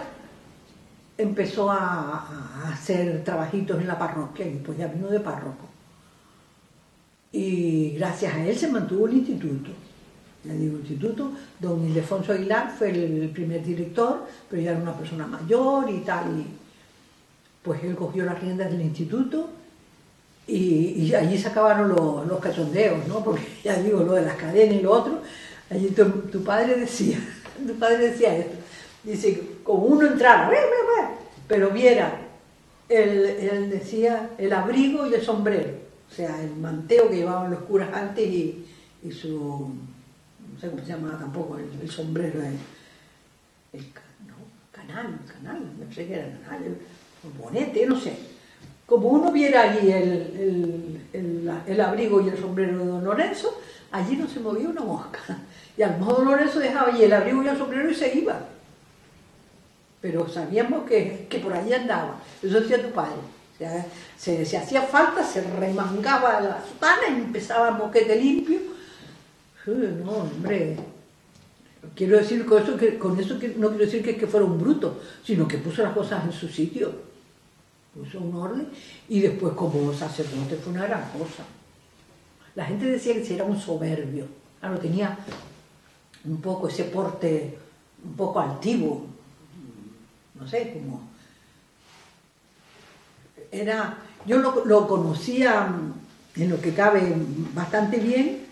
empezó a hacer trabajitos en la parroquia y pues ya vino de párroco. Y gracias a él se mantuvo el instituto. Ya digo, el instituto, don Ildefonso Aguilar fue el primer director, pero ya era una persona mayor y tal, y pues él cogió las riendas del instituto y allí se acabaron los cachondeos, ¿no? Porque ya digo, lo de las cadenas y lo otro, allí tu padre decía esto, dice, como uno entrara, pero viera, él decía, el abrigo y el sombrero, o sea, el manteo que llevaban los curas antes y su, no sé cómo se llamaba tampoco, el sombrero, canal, no sé qué era canal, el bonete, no sé. Como uno viera allí el abrigo y el sombrero de don Lorenzo, allí no se movía una mosca. Y a lo mejor don Lorenzo dejaba allí el abrigo y el sombrero y se iba. Pero sabíamos que por allí andaba. Eso decía tu padre. O sea, si hacía falta, se remangaba la sotana y empezaba el moquete limpio. No, hombre. Quiero decir con eso que no quiero decir que fuera un bruto, sino que puso las cosas en su sitio. puso un orden, y después como sacerdote fue una gran cosa. La gente decía que era un soberbio, claro, tenía un poco ese porte, un poco altivo, no sé, como... yo lo conocía, en lo que cabe, bastante bien,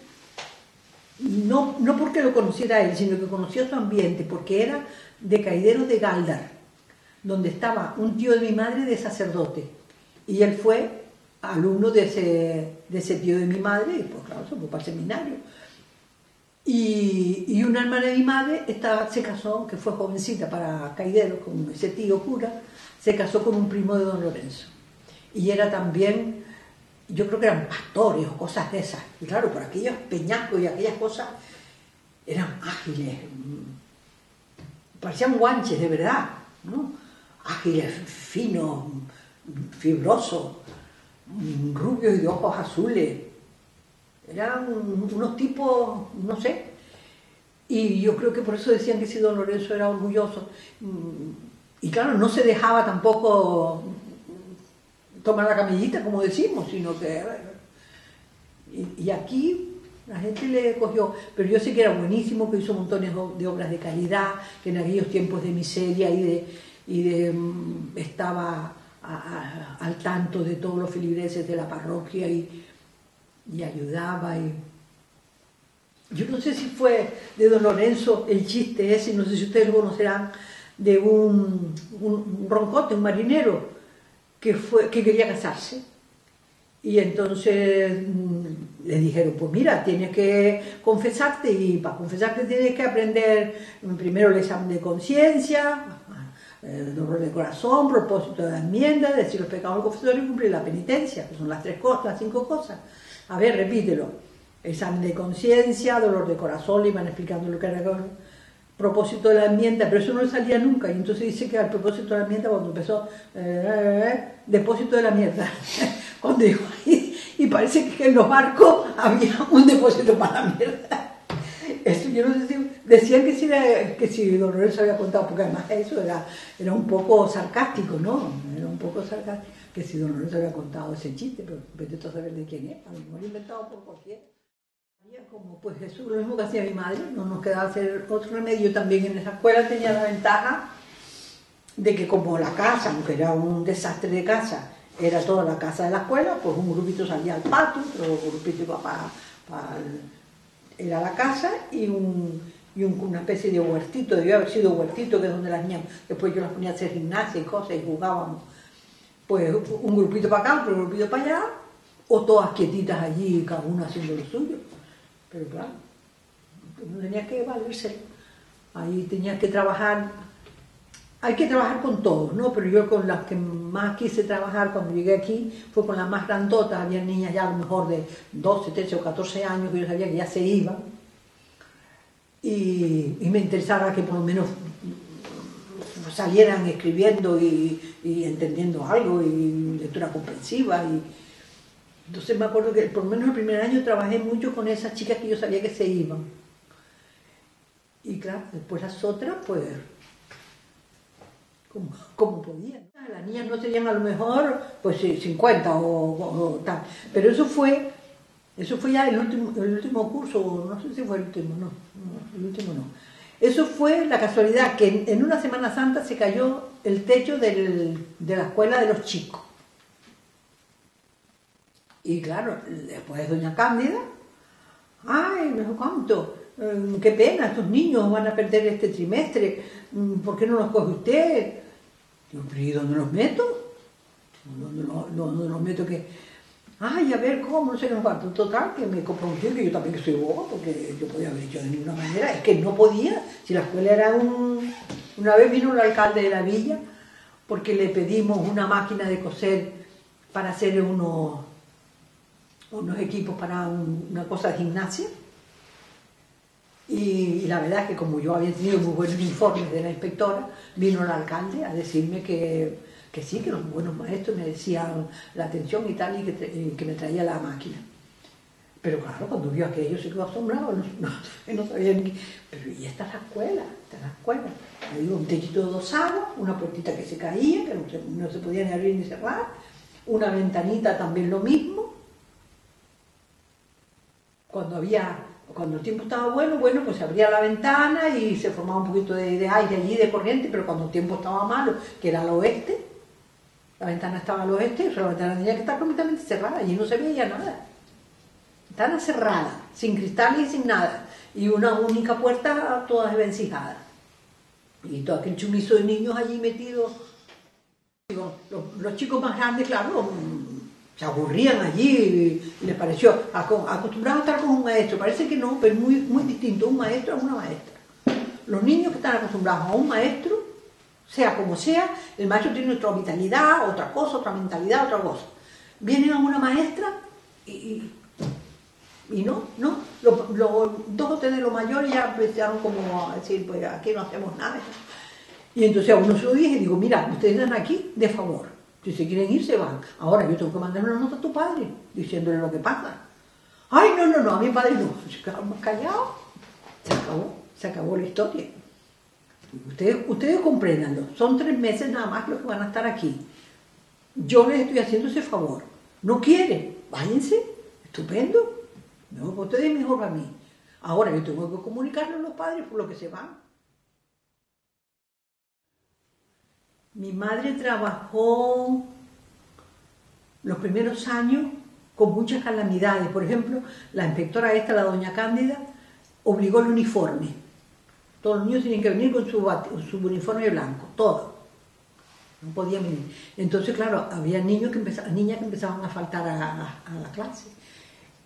no porque lo conociera él, sino que conocía su ambiente, porque era de Caideros de Gáldar, donde estaba un tío de mi madre de sacerdote, y él fue alumno de ese tío de mi madre, y pues claro, se fue para el seminario. Y una hermana de mi madre se casó, que fue jovencita para Caideros, con ese tío cura, se casó con un primo de don Lorenzo. Y era también, yo creo que eran pastores o cosas de esas. Y claro, por aquellos peñascos y aquellas cosas eran ágiles, parecían guanches de verdad, ¿no? Ágiles, finos, fibrosos, rubios y de ojos azules. Eran unos tipos, no sé. Y yo creo que por eso decían que si don Lorenzo era orgulloso. Y claro, no se dejaba tampoco tomar la camellita, como decimos, sino que... Y aquí la gente le cogió, pero yo sé que era buenísimo, que hizo montones de obras de caridad, que en aquellos tiempos de miseria estaba al tanto de todos los feligreses de la parroquia y ayudaba. Yo no sé si fue de don Lorenzo el chiste ese, no sé si ustedes lo conocerán, de un roncote, un marinero, que quería casarse. Y entonces le dijeron, pues mira, tienes que confesarte, y para confesarte tienes que aprender primero el examen de conciencia, dolor de corazón, propósito de la enmienda, decir los pecados del confesor y cumplir la penitencia, que son las 5 cosas. A ver, repítelo. Examen de conciencia, dolor de corazón, le iban explicando lo que era el propósito de la enmienda, pero eso no le salía nunca. Y entonces dice que al propósito de la enmienda, cuando empezó, depósito de la mierda. Cuando dijo, y parece que en los barcos había un depósito para la mierda. Eso yo no sé si decían que si don Lorenzo había contado, porque además eso era un poco sarcástico, ¿no? Era un poco sarcástico, que si don Lorenzo había contado ese chiste, pero vete a saber de quién es, a lo mejor inventado por cualquiera. Como pues Jesús, lo mismo que hacía mi madre, no nos quedaba hacer otro remedio. También en esa escuela tenía la ventaja de que como la casa, aunque era un desastre de casa, era toda la casa de la escuela, pues un grupito salía al patio, otro grupito iba era la casa, y una especie de huertito, debió haber sido huertito, que es donde las niñas, después yo las ponía a hacer gimnasia y cosas, y jugábamos. Pues un grupito para acá, otro grupito para allá, o todas quietitas allí, cada una haciendo lo suyo. Pero claro, uno tenía que valerse, ahí tenía que trabajar, hay que trabajar con todos, ¿no? Pero yo con las que más quise trabajar cuando llegué aquí fue con las más grandotas. Había niñas ya a lo mejor de 12, 13 o 14 años que yo sabía que ya se iban, y me interesaba que por lo menos salieran escribiendo y entendiendo algo, y lectura comprensiva. Entonces me acuerdo que por lo menos el primer año trabajé mucho con esas chicas que yo sabía que se iban. Y claro, después las otras, pues, como podían. Las niñas no serían a lo mejor, pues 50 o tal. Pero eso fue ya el último curso, no sé si fue el último, no, el último no. Eso fue la casualidad, que en una Semana Santa se cayó el techo de la escuela de los chicos. Y claro, después doña Cándida, ay, no sé cuánto, qué pena, estos niños van a perder este trimestre, ¿por qué no los coge usted? Digo, ¿y dónde los meto? ¿Dónde los meto? Que, ay, a ver, ¿cómo? No sé cuánto. Total, que me comprometió, que yo también que soy boba, porque yo podía haber dicho de ninguna manera, es que no podía, si la escuela era Una vez vino el alcalde de la villa, porque le pedimos una máquina de coser para hacer unos equipos para una cosa de gimnasia, y la verdad es que como yo había tenido muy buenos informes de la inspectora, vino el alcalde a decirme que sí, que los buenos maestros me decían la atención y tal, y que me traía la máquina. Pero claro, cuando vio aquello se quedó asombrado, no sabía ni qué. Pero y esta es la escuela, esta es la escuela. Le digo, un techito de 2 aguas, una puertita que se caía, que no se podía ni abrir ni cerrar, una ventanita también lo mismo. Cuando el tiempo estaba bueno, pues se abría la ventana y se formaba un poquito de aire allí, de corriente, pero cuando el tiempo estaba malo, que era al oeste, la ventana estaba al oeste, o sea, la ventana tenía que estar completamente cerrada, allí no se veía nada. Ventana cerrada, sin cristales y sin nada, y una única puerta toda desvencijada. Y todo aquel chumizo de niños allí metidos. Los chicos más grandes, claro, se aburrían allí y les pareció acostumbrados a estar con un maestro. Parece que no, pero es muy, muy distinto un maestro a una maestra. Los niños que están acostumbrados a un maestro, sea como sea, el maestro tiene otra vitalidad, otra cosa, otra mentalidad, otra cosa. Vienen a una maestra y no, los 2 o 3 de los mayores ya empezaron como a decir, pues aquí no hacemos nada. Y entonces a uno se lo dije y digo, mira, ustedes están aquí de favor. Si se quieren ir, se van. Ahora yo tengo que mandar una nota a tu padre, diciéndole lo que pasa. Ay, no, a mi padre no. Se quedamos callados. Se acabó la historia. Ustedes compréndanlo. Son 3 meses nada más los que van a estar aquí. Yo les estoy haciendo ese favor. ¿No quieren? Váyanse. Estupendo. No, pues ustedes mejor para mí. Ahora yo tengo que comunicarle a los padres por lo que se van. Mi madre trabajó los primeros años con muchas calamidades. Por ejemplo, la inspectora esta, la doña Cándida, obligó el uniforme. Todos los niños tenían que venir con su uniforme blanco, todos. No podían venir. Entonces, claro, había niñas que empezaban a faltar a la clase.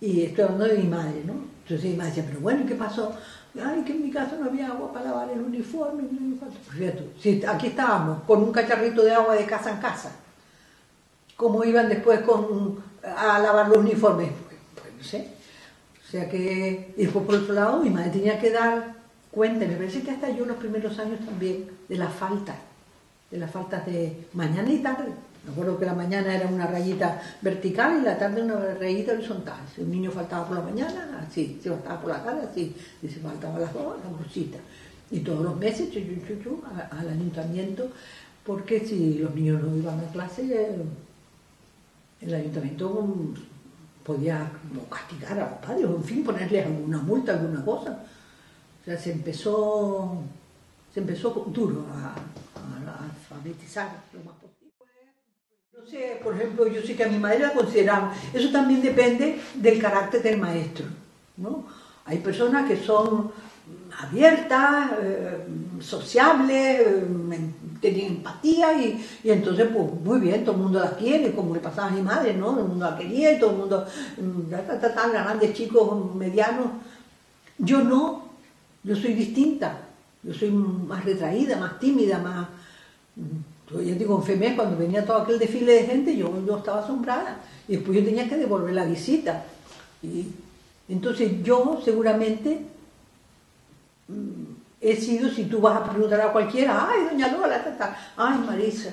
Y estoy hablando de mi madre, ¿no? Entonces mi madre decía, pero bueno, ¿qué pasó? Ay, que en mi casa no había agua para lavar el uniforme. Fíjate, si aquí estábamos con un cacharrito de agua de casa en casa, ¿cómo iban después a lavar los uniformes? Pues no sé. O sea que, y después por otro lado, mi madre tenía que dar cuenta, me parece que hasta yo los primeros años también, de las faltas de mañana y tarde. Me acuerdo que la mañana era una rayita vertical y la tarde una rayita horizontal. Si un niño faltaba por la mañana, así. Si faltaba por la tarde, así. Y si faltaba a las 2, la bolsita. Y todos los meses, al ayuntamiento, porque si los niños no iban a clase, el ayuntamiento podía castigar a los padres, o en fin, ponerles alguna multa, alguna cosa. O sea, se empezó duro a alfabetizar lo más posible. No sé, por ejemplo, yo sé que a mi madre la consideraban. Eso también depende del carácter del maestro, ¿no? Hay personas que son abiertas, sociables, tienen empatía y entonces, pues muy bien, todo el mundo la quiere, como le pasaba a mi madre, ¿no? Todo el mundo la quería y todo el mundo, grandes chicos, medianos. Yo no, yo soy distinta, yo soy más retraída, más tímida, más... Yo digo, en FEMES, cuando venía todo aquel desfile de gente, yo estaba asombrada. Y después yo tenía que devolver la visita. Y entonces yo seguramente he sido, si tú vas a preguntar a cualquiera, ay, doña Lola, ay, Marisa.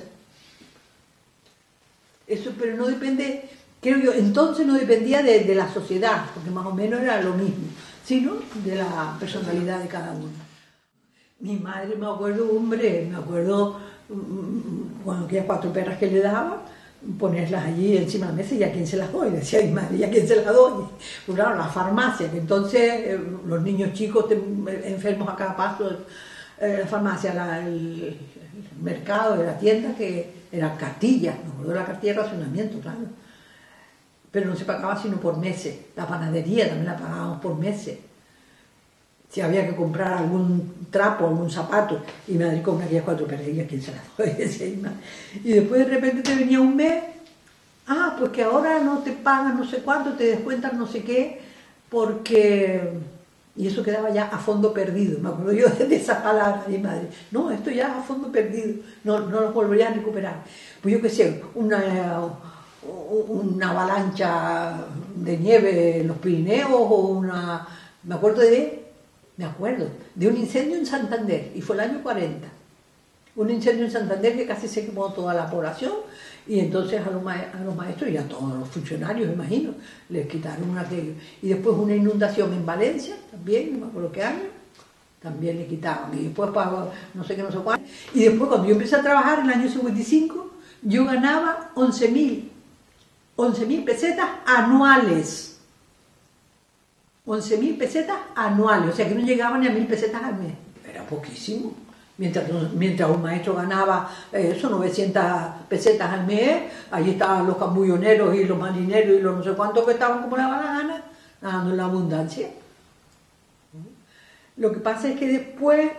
Eso, pero no depende, creo yo, entonces no dependía de la sociedad, porque más o menos era lo mismo, sino de la personalidad de cada uno. Mi madre, me acuerdo cuando aquellas 4 perras que le daba, ponerlas allí encima de la mesa y a quién se las doy, decía mi madre, y a quién se las doy. Pues claro, la farmacia, que entonces los niños chicos enfermos a cada paso, la farmacia, el mercado, la tienda, que eran cartillas, me acuerdo de la cartilla de racionamiento, claro. Pero no se pagaba sino por meses. La panadería también la pagábamos por meses. Si había que comprar algún trapo, algún zapato, y me con aquellas 4 perrillas, ¿quién se las doy? Decía mi madre. Y después de repente te venía un mes, pues que ahora no te pagan no sé cuánto, te descuentan no sé qué, porque... Y eso quedaba ya a fondo perdido, me acuerdo yo de esa palabra de mi madre. No, esto ya es a fondo perdido, no lo volvería a recuperar. Pues yo qué sé, una avalancha de nieve en los Pirineos, o una... Me acuerdo de un incendio en Santander, y fue el año 40. Un incendio en Santander que casi se quemó toda la población, Y entonces a los maestros y a todos los funcionarios, imagino, les quitaron una de... Y después una inundación en Valencia, también, no me acuerdo qué año, también le quitaban. Y después para no sé qué, no sé cuánto. Y después cuando yo empecé a trabajar en el año 55, yo ganaba 11.000 pesetas anuales. 11.000 pesetas anuales, o sea que no llegaban ni a 1.000 pesetas al mes. Era poquísimo. Mientras un maestro ganaba 900 pesetas al mes, allí estaban los cambulloneros y los marineros y los no sé cuántos que estaban como la gana, ganando en la abundancia. Lo que pasa es que después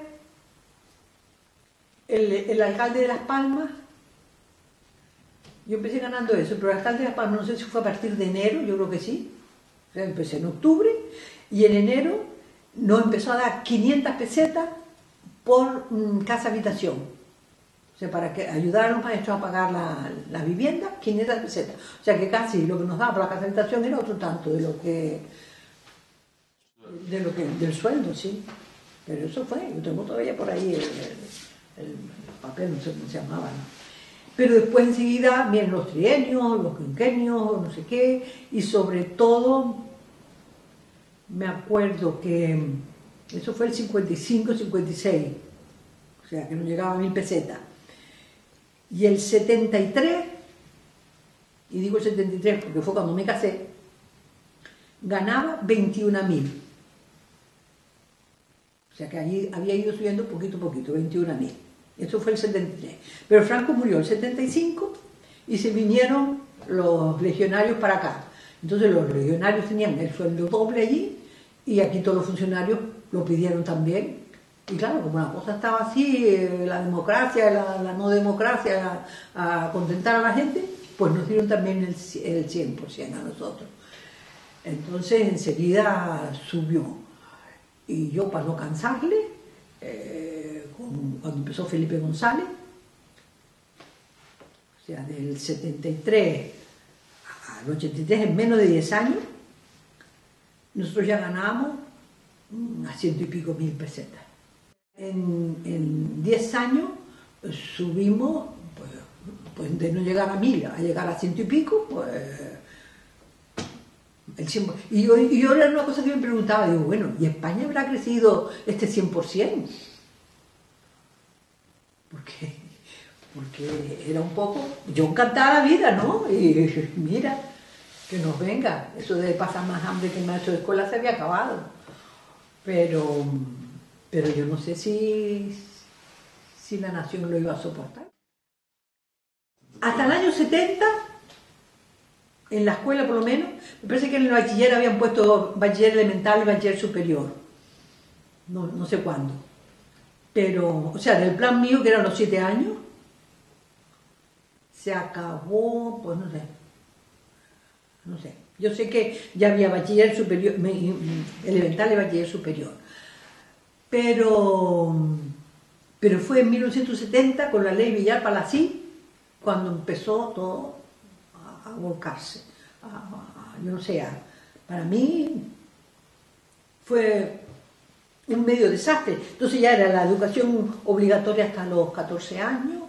el alcalde de Las Palmas, yo empecé ganando eso, pero el alcalde de Las Palmas no sé si fue a partir de enero, yo creo que sí, o sea, empecé en octubre, y en enero nos empezó a dar 500 pesetas por casa habitación, o sea, para que ayudar a los maestros a pagar la vivienda, 500 pesetas, o sea que casi lo que nos daba por la casa habitación era otro tanto de lo que del sueldo, sí, pero eso fue, yo tengo todavía por ahí el papel, no sé cómo se llamaba, ¿no? Pero después enseguida vienen los trienios, los quinquenios, no sé qué, y sobre todo me acuerdo que eso fue el 55-56, o sea que no llegaba a 1.000 pesetas. Y el 73, y digo el 73 porque fue cuando me casé, ganaba 21.000. O sea que allí había ido subiendo poquito a poquito, 21.000. Eso fue el 73. Pero Franco murió el 75 y se vinieron los legionarios para acá. Entonces los legionarios tenían el sueldo doble allí y aquí todos los funcionarios lo pidieron también. Y claro, como la cosa estaba así, la democracia, la no democracia, a contentar a la gente, pues nos dieron también el 100% a nosotros. Entonces enseguida subió. Y yo, para no cansarle, cuando empezó Felipe González, o sea, del 73 al 83, en menos de 10 años, nosotros ya ganábamos a 100 y pico mil pesetas. En 10 años subimos, pues de no llegar a 1.000 a llegar a 100 y pico, pues... Y yo era una cosa que me preguntaba, digo, bueno, ¿y España habrá crecido este 100%? Porque era un poco, yo encantada la vida, ¿no? Y mira, que nos venga, eso de pasar más hambre que el maestro de escuela se había acabado. Pero yo no sé si la nación lo iba a soportar. Hasta el año 70... en la escuela por lo menos, me parece que en el bachiller habían puesto bachiller elemental y bachiller superior, no sé cuándo, pero, o sea, del plan mío, que eran los 7 años, se acabó, pues no sé, yo sé que ya había bachiller superior, elemental y bachiller superior, pero fue en 1970 con la ley Villar-Palací cuando empezó todo a volcarse, yo no sé, para mí fue un medio desastre. Entonces ya era la educación obligatoria hasta los 14 años,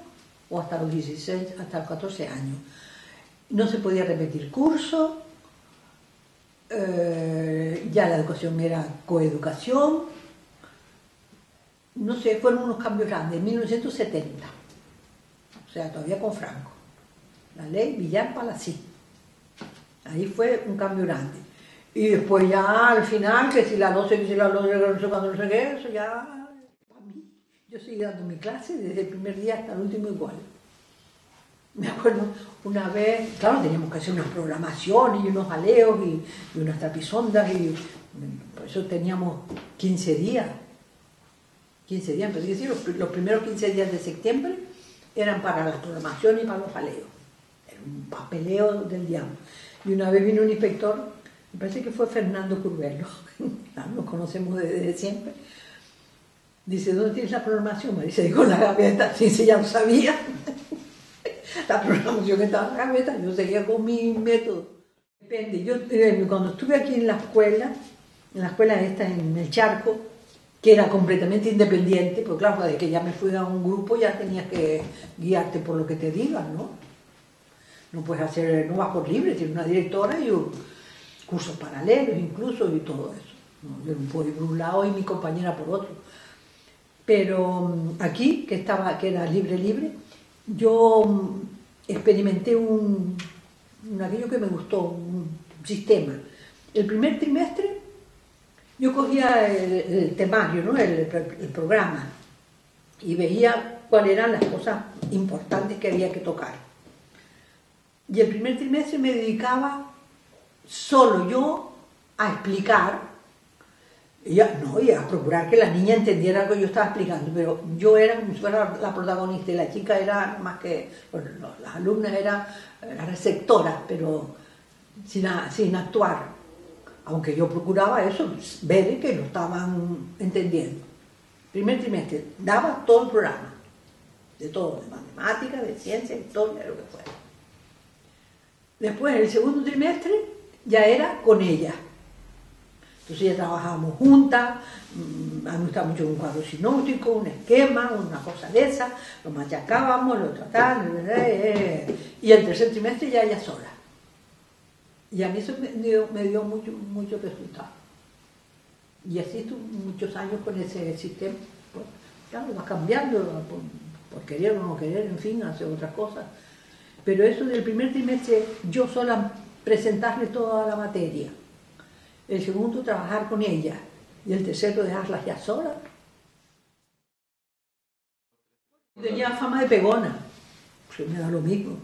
o hasta los 16, hasta los 14 años. No se podía repetir curso, ya la educación era coeducación, no sé, fueron unos cambios grandes, en 1970, o sea, todavía con Franco. La ley Villar-Palací. Ahí fue un cambio grande. Y después ya al final, que si la 12, que si la 12, no sé cuándo, no sé qué, eso ya, para mí, yo seguí dando mi clase desde el primer día hasta el último igual. Me acuerdo una vez, claro, teníamos que hacer unas programaciones y unos aleos y unas trapisondas y por eso teníamos 15 días. 15 días, pero decir, los primeros 15 días de septiembre eran para las programaciones y para los aleos. Un papeleo del diablo. Y una vez vino un inspector, me parece que fue Fernando Curvelo, nos conocemos desde siempre. Dice, ¿dónde tienes la programación? Me dice, digo, en la gaveta. Sí, ya lo sabía. La programación estaba en la gaveta, yo seguía con mi método. Depende, yo cuando estuve aquí en la escuela esta en el Charco, que era completamente independiente, porque claro, de que ya me fui a un grupo ya tenías que guiarte por lo que te digan, ¿no? no puedes hacer, no vas por libre, tienes una directora y cursos paralelos incluso y todo eso. ¿No? Yo no puedo ir por un lado y mi compañera por otro. Pero aquí, que era libre, yo experimenté aquello que me gustó, un sistema. El primer trimestre yo cogía el temario, ¿no? el programa, y veía cuáles eran las cosas importantes que había que tocar. Y el primer trimestre me dedicaba solo yo a explicar, y a procurar que la niña entendiera lo que yo estaba explicando, pero yo era como si fuera la protagonista y la chica era más que, bueno, las alumnas eran las receptoras, pero sin actuar, aunque yo procuraba eso, ver que lo estaban entendiendo. Primer trimestre, daba todo el programa, de todo, de matemáticas, de ciencia, historia, de lo que fuera. Después, el segundo trimestre, ya era con ella. Entonces ya trabajábamos juntas, a mí me gustaba mucho un cuadro sinóptico, un esquema, una cosa de esa, lo machacábamos, lo tratábamos, y el tercer trimestre ya ella sola. Y a mí eso me dio mucho resultado. Y así estuve muchos años con ese sistema. Pues, claro, va cambiando por querer o no querer, en fin, hacer otras cosas. Pero eso del primer trimestre, yo sola presentarle toda la materia. El segundo, trabajar con ella. Y el tercero, dejarlas ya solas. Tenía fama de pegona. Pues me da lo mismo.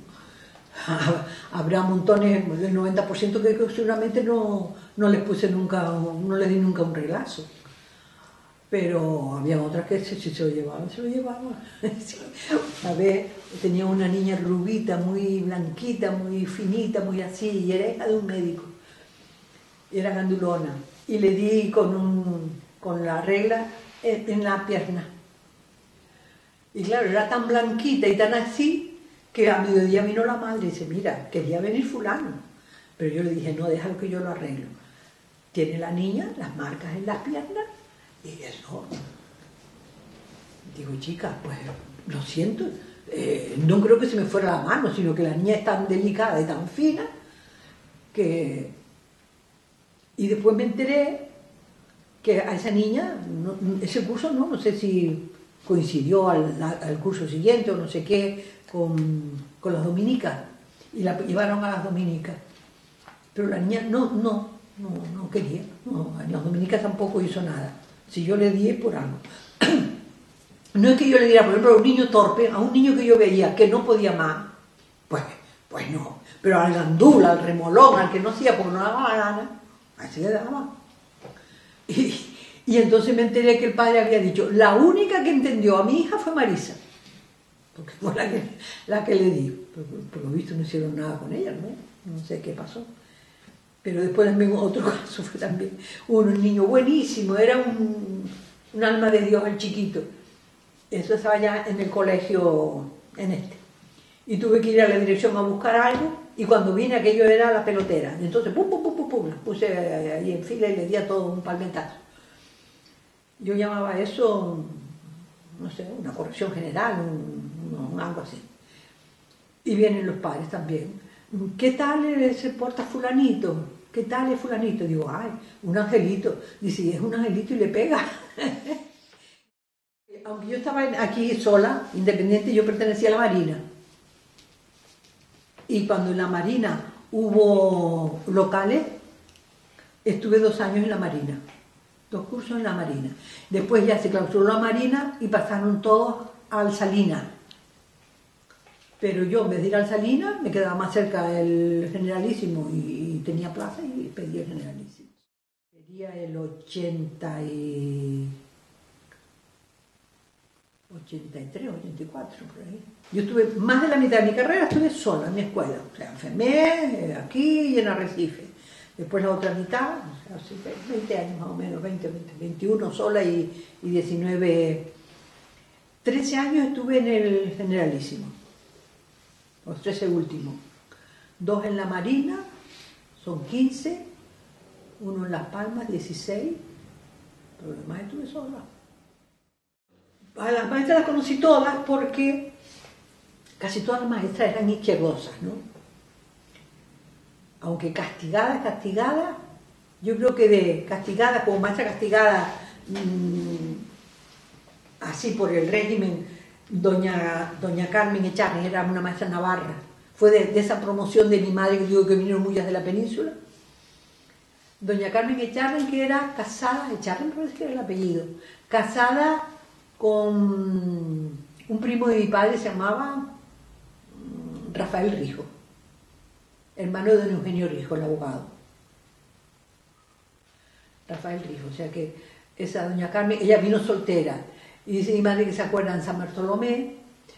Habrá montones, el 90% que seguramente no les puse nunca, no les di nunca un reglazo. Pero había otras que si se lo llevaban, se lo llevaban. A ver, tenía una niña rubita, muy blanquita, muy finita, muy así, y era hija de un médico. Era gandulona. Y le di con la regla en la pierna. Y claro, era tan blanquita y tan así, que a mediodía vino la madre y dice, mira, quería venir fulano. Pero yo le dije, no, déjalo que yo lo arreglo. Tiene la niña las marcas en las piernas y eso. Digo, chica, pues lo siento, no creo que se me fuera la mano, sino que la niña es tan delicada y tan fina que... Y después me enteré que a esa niña, ese curso no sé si coincidió al curso siguiente o no sé qué, con las dominicas, y la llevaron a las dominicas. Pero la niña no quería, en las dominicas tampoco hizo nada. Si yo le di por algo. No es que yo le diera, por ejemplo, a un niño torpe, a un niño que yo veía que no podía más, pues no. Pero al gandul, al remolón, al que no hacía porque no le daba la gana, así le daba. Y entonces me enteré que el padre había dicho, la única que entendió a mi hija fue Marisa, porque fue la que le di. Por lo visto no hicieron nada con ella, no sé qué pasó. Pero después también otro caso fue también un niño buenísimo, era un alma de Dios el chiquito. Eso estaba ya en el colegio, y tuve que ir a la dirección a buscar algo, y cuando vine aquello era la pelotera. Y entonces pum, las puse ahí en fila y le di a todo un palmetazo. Yo llamaba eso, no sé, una corrección general, algo así. Y vienen los padres también. ¿Qué tal se porta fulanito? ¿Qué tal es fulanito? Digo, ay, un angelito. Dice, es un angelito y le pega. Aunque yo estaba aquí sola, independiente, yo pertenecía a la Marina. Y cuando en la Marina hubo locales, estuve 2 años en la Marina. 2 cursos en la Marina. Después ya se clausuró la Marina y pasaron todos al Salinas. Pero yo, en vez de ir al Salinas, me quedaba más cerca el Generalísimo y tenía plaza y pedí el Generalísimo. Sería el 83, 84, por ahí. Yo estuve, más de la mitad de mi carrera estuve sola en mi escuela. O sea, enfermé aquí y en Arrecife. Después la otra mitad, o sea, hace 20 años más o menos, 21 sola y 19, 13 años estuve en el Generalísimo. Los 13 últimos. 2 en la Marina, son 15, 1 en Las Palmas, 16, pero lo demás estuve sola. A las maestras las conocí todas porque casi todas las maestras eran izquierdosas, ¿no? aunque castigada, castigada, yo creo que de castigada, como maestra castigada, así por el régimen, doña Carmen Echarri era una maestra navarra, fue de esa promoción de mi madre, que digo que vinieron muchas de la península. Doña Carmen Echarri, que era casada, Echarri me parece que era el apellido, casada con un primo de mi padre, se llamaba Rafael Rijo, hermano de don Eugenio Rijo, el abogado. Rafael Rijo, o sea que esa doña Carmen, ella vino soltera, y dice mi madre que se acuerda en San Bartolomé,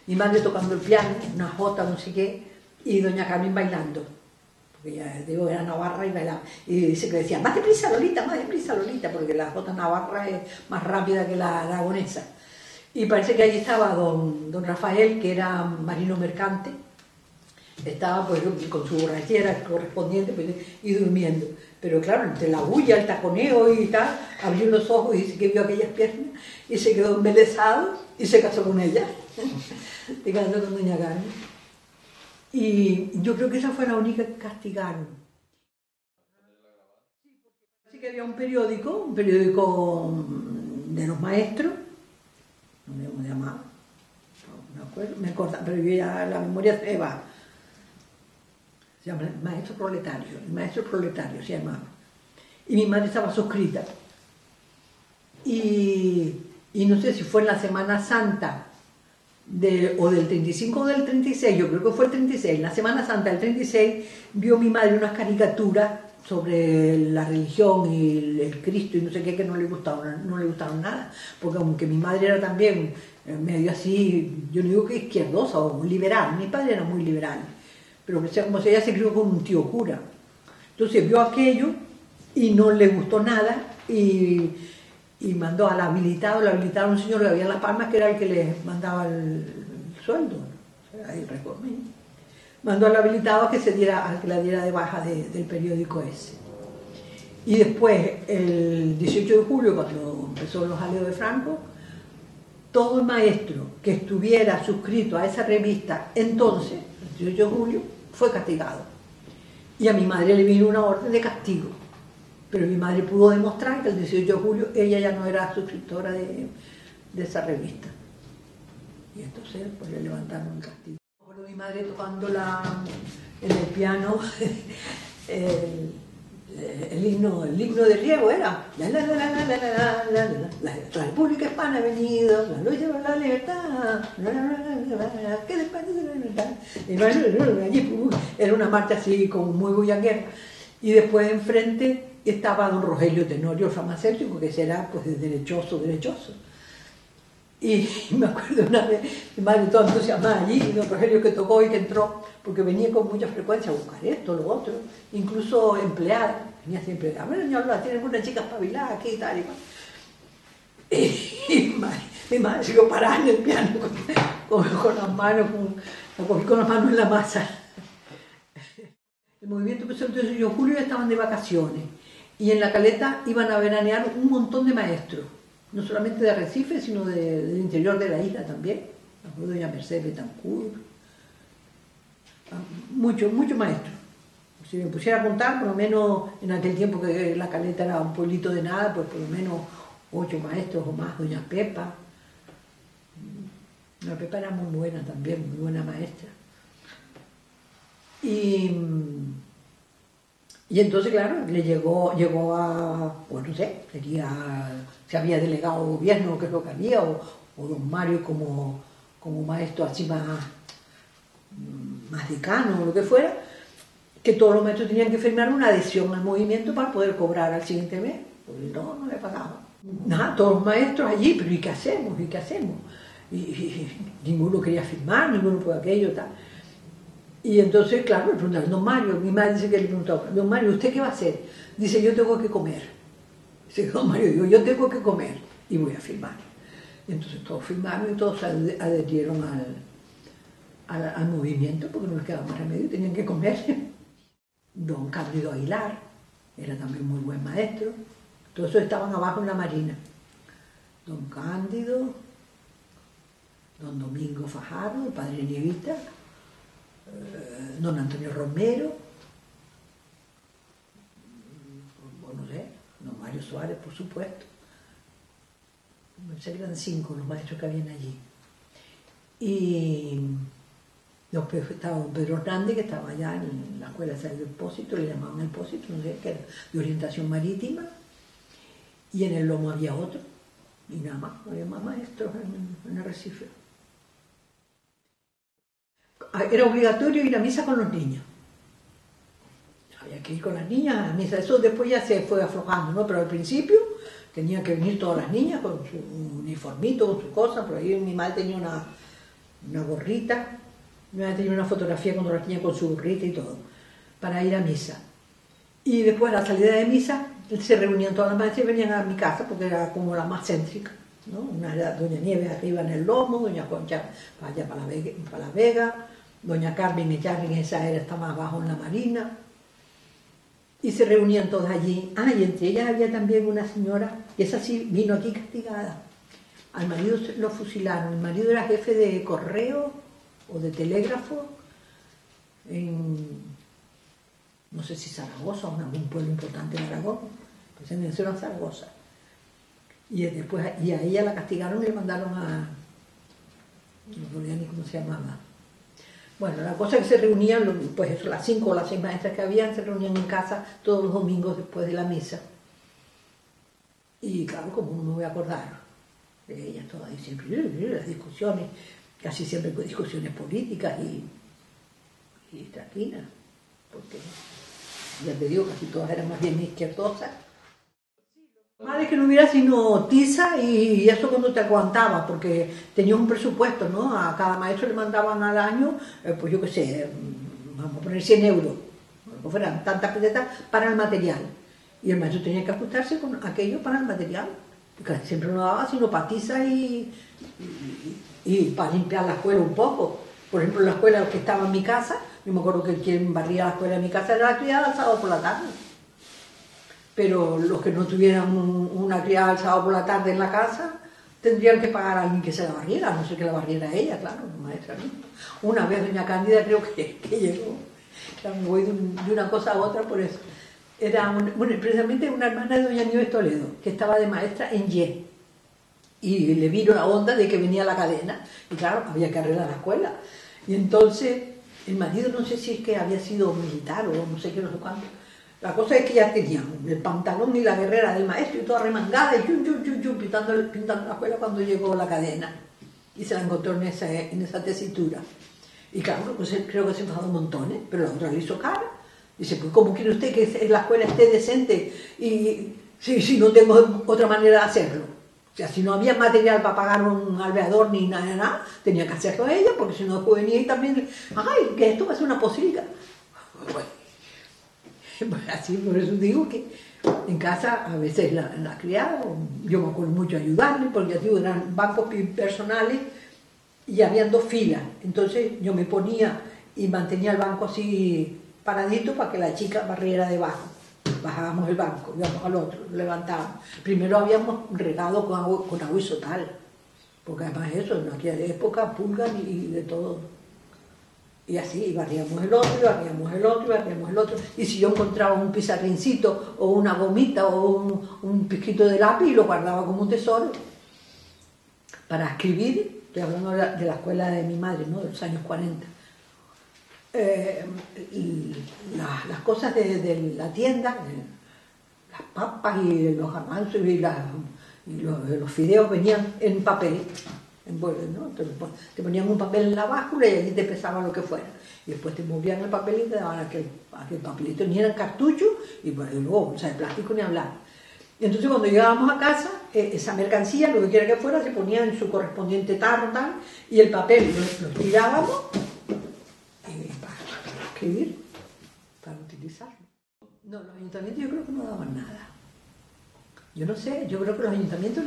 mi madre tocando el piano, una jota, no sé qué, y doña Carmen bailando, porque ella, digo, era navarra y bailaba, y dice que decía, más deprisa Lolita, porque la jota navarra es más rápida que la aragonesa. Y parece que allí estaba don Rafael, que era marino mercante, estaba pues con su borrachera correspondiente pues, y durmiendo. Pero claro, entre la bulla, el taconeo y tal, abrió los ojos y dice que vio aquellas piernas y se quedó embelesado y se casó con ella, se casó con doña Carmen. Y yo creo que esa fue la única que castigaron. Así que había un periódico de los maestros, no sé cómo se llamaba, no me acuerdo, pero yo ya la memoria se va. Se llama el maestro proletario se llamaba. Y mi madre estaba suscrita. Y no sé si fue en la Semana Santa o del 35 o del 36, yo creo que fue el 36, en la Semana Santa del 36 vio mi madre unas caricaturas sobre la religión y el Cristo y no sé qué, que no le gustaron nada, porque aunque mi madre era también medio así, yo no digo que izquierdosa o liberal, mi padre era muy liberal, pero como si ella se crió con un tío cura. Entonces vio aquello y no le gustó nada y mandó al habilitado, le habilitaron a un señor que había en Las Palmas, que era el que le mandaba el sueldo, el récord. Mandó al habilitado a que la diera de baja del periódico ese. Y después, el 18 de julio, cuando empezó los jaleos de Franco, todo el maestro que estuviera suscrito a esa revista entonces, el 18 de julio, fue castigado. Y a mi madre le vino una orden de castigo. Pero mi madre pudo demostrar que el 18 de julio ella ya no era suscriptora de esa revista. Y entonces pues le levantaron el castigo. Me acuerdo de mi madre tocando en el piano el himno de Riego era la República Hispana ha venido, la lucha por la libertad, que depende de la libertad. Allí era una marcha así como muy bullanguera. Y después enfrente estaba don Rogelio Tenorio, el farmacéutico, que será pues derechoso. Y me acuerdo una vez, mi madre toda entusiasmada allí, y don Rogelio que tocó y que entró, porque venía con mucha frecuencia a buscar esto, lo otro, incluso empleada, venía siempre, a ver, señor, tienen una chica espabilada aquí y tal y cual. Y mi madre siguió parada en el piano con las manos, con las manos en la masa. El movimiento empezó el 18 de julio, ya estaban de vacaciones, y en la Caleta iban a veranear un montón de maestros, no solamente de Arrecife, sino del interior de la isla también, doña Mercedes Betancourt, muchos maestros. Si me pusiera a contar, por lo menos en aquel tiempo que la Caleta era un pueblito de nada, pues por lo menos 8 maestros o más, doña Pepa. Doña Pepa era muy buena también, muy buena maestra. Y entonces, claro, le llegó a, pues no sé, se había delegado gobierno, que es lo que había, o don Mario como maestro así más decano o lo que fuera, que todos los maestros tenían que firmar una adhesión al movimiento para poder cobrar al siguiente mes, porque no le pagaban. Nada, todos los maestros allí, pero ¿y qué hacemos? Y ninguno quería firmar, ninguno por aquello, tal. Y entonces, claro, le preguntaron, don Mario, mi madre dice que le preguntó, don Mario, ¿usted qué va a hacer? Dice, yo tengo que comer. Dice, don Mario, digo, yo tengo que comer y voy a firmar. Y entonces todos firmaron y todos se adherieron al movimiento porque no les quedaba más remedio, tenían que comer. Don Cándido Aguilar era también muy buen maestro. Todos esos estaban abajo en la Marina. Don Cándido, don Domingo Fajardo, el padre Nievita, don Antonio Romero, Suárez, por supuesto. Pensé que eran 5 los maestros que habían allí. Y después estaba don Pedro Hernández, que estaba allá en la escuela del Depósito, le llamaban el Depósito, no sé, que era de orientación marítima. Y en el Lomo había otro, y nada más, no había más maestros en Arrecife. Era obligatorio ir a misa con los niños. Había que ir con las niñas a la misa. Eso después ya se fue aflojando, ¿no? Pero al principio tenían que venir todas las niñas con su uniformito, con su cosa. Por ahí mi madre tenía una gorrita. Mi madre tenía una fotografía cuando las niñas con su gorrita y todo, para ir a misa. Y después a la salida de misa se reunían todas las maestras y venían a mi casa, porque era como la más céntrica, ¿no? Una era doña Nieves arriba en el Lomo, doña Concha allá para la Vega, doña Carmen esa está más abajo en la Marina. Y se reunían todas allí. Y entre ellas había también una señora, que esa sí vino aquí castigada. Al marido lo fusilaron. El marido era jefe de correo o de telégrafo en, no sé si Zaragoza o en algún pueblo importante en Aragón. Pues en eso era Zaragoza. Y después, y a ella la castigaron y le mandaron a, no sabía ni cómo se llamaba. Bueno, la cosa es que se reunían, pues eso, las 5 o las 6 maestras que habían, se reunían en casa todos los domingos después de la misa. Y claro, como no me voy a acordar de ellas todas, y siempre las discusiones, casi siempre discusiones políticas y tranquilas, porque ya te digo, casi todas eran más bien izquierdosas. Madre que no hubiera sino tiza y eso cuando te aguantaba, porque tenías un presupuesto, ¿no? A cada maestro le mandaban al año, pues yo qué sé, vamos a poner 100 euros, no fueran tantas pesetas para el material. Y el maestro tenía que ajustarse con aquello para el material, porque siempre no daba sino para tiza y para limpiar la escuela un poco. Por ejemplo, la escuela que estaba en mi casa, yo me acuerdo que quien barría la escuela en mi casa era la criada el sábado por la tarde. Pero los que no tuvieran una criada el sábado por la tarde en la casa, tendrían que pagar a alguien que se la barriera, no sé que la barriera ella, claro, maestra, ¿no? Una vez doña Cándida creo que llegó, claro, me voy de una cosa a otra por eso. Era bueno, precisamente una hermana de doña Nieves Toledo, que estaba de maestra en Ye, y le vino la onda de que venía la cadena, y claro, había que arreglar la escuela. Y entonces, el marido no sé si es que había sido militar o no sé qué, no sé cuánto. La cosa es que ya tenían el pantalón y la guerrera del maestro y toda remangada y pintando la escuela cuando llegó la cadena. Y se la encontró en esa tesitura. Y claro, pues creo que se enfadó montones, pero la otra le hizo cara. Dice, pues ¿cómo quiere usted que la escuela esté decente y si no tengo otra manera de hacerlo? O sea, si no había material para pagar un alveador ni nada, tenía que hacerlo ella, porque si no después venía y también, ay, que esto va a ser una posibilidad. Bueno, así, por eso digo que en casa a veces la criada, yo me acuerdo mucho ayudarle, porque ya digo, eran bancos personales y habían 2 filas, entonces yo me ponía y mantenía el banco así paradito para que la chica barriera debajo. Bajábamos el banco, íbamos al otro, lo levantábamos. Primero habíamos regado con agua isotal, porque además eso, en aquella época pulgan y de todo. Y así, y barríamos el otro, y barríamos el otro, y barríamos el otro. Y si yo encontraba un pizarrincito, o una gomita, o un pizquito de lápiz, lo guardaba como un tesoro. Para escribir, estoy hablando de la escuela de mi madre, ¿no? De los años 40. Las cosas de la tienda, las papas y los garbanzos y los fideos venían en papel. ¿No? Entonces, te ponían un papel en la báscula y allí te pesaban lo que fuera. Y después te movían el papel y te daban aquel papelito. Ni eran cartuchos y luego bolsa de plástico ni hablar. Y entonces cuando llegábamos a casa, esa mercancía, lo que quiera que fuera, se ponía en su correspondiente tarro tal, y el papel lo tirábamos para escribir, para utilizarlo. No, los ayuntamientos yo creo que no daban nada. Yo no sé, yo creo que los ayuntamientos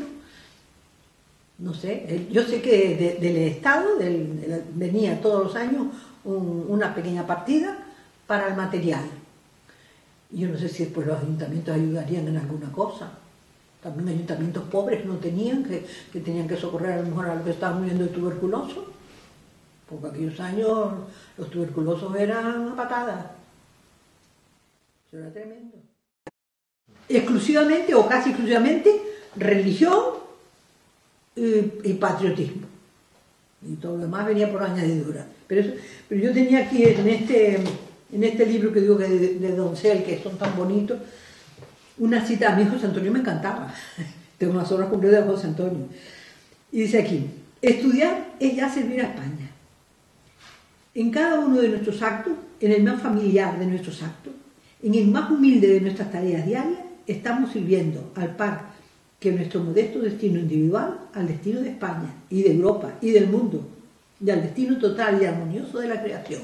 no sé, yo sé que del Estado venía todos los años una pequeña partida para el material. Yo no sé si después los ayuntamientos ayudarían en alguna cosa. También ayuntamientos pobres no tenían, que tenían que socorrer a lo mejor a los que estaban muriendo de tuberculosis. Porque aquellos años los tuberculosos eran a patadas. Eso era tremendo. exclusivamente o casi exclusivamente religión y patriotismo. Y todo lo demás venía por añadidura. Pero yo tenía aquí en este libro que digo que de Doncel, que son tan bonitos, una cita. A mi José Antonio me encantaba. Tengo unas obras completas de José Antonio. Y dice aquí: estudiar es ya servir a España. En cada uno de nuestros actos, en el más familiar de nuestros actos, en el más humilde de nuestras tareas diarias, estamos sirviendo al par que nuestro modesto destino individual al destino de España y de Europa y del mundo, y al destino total y armonioso de la creación.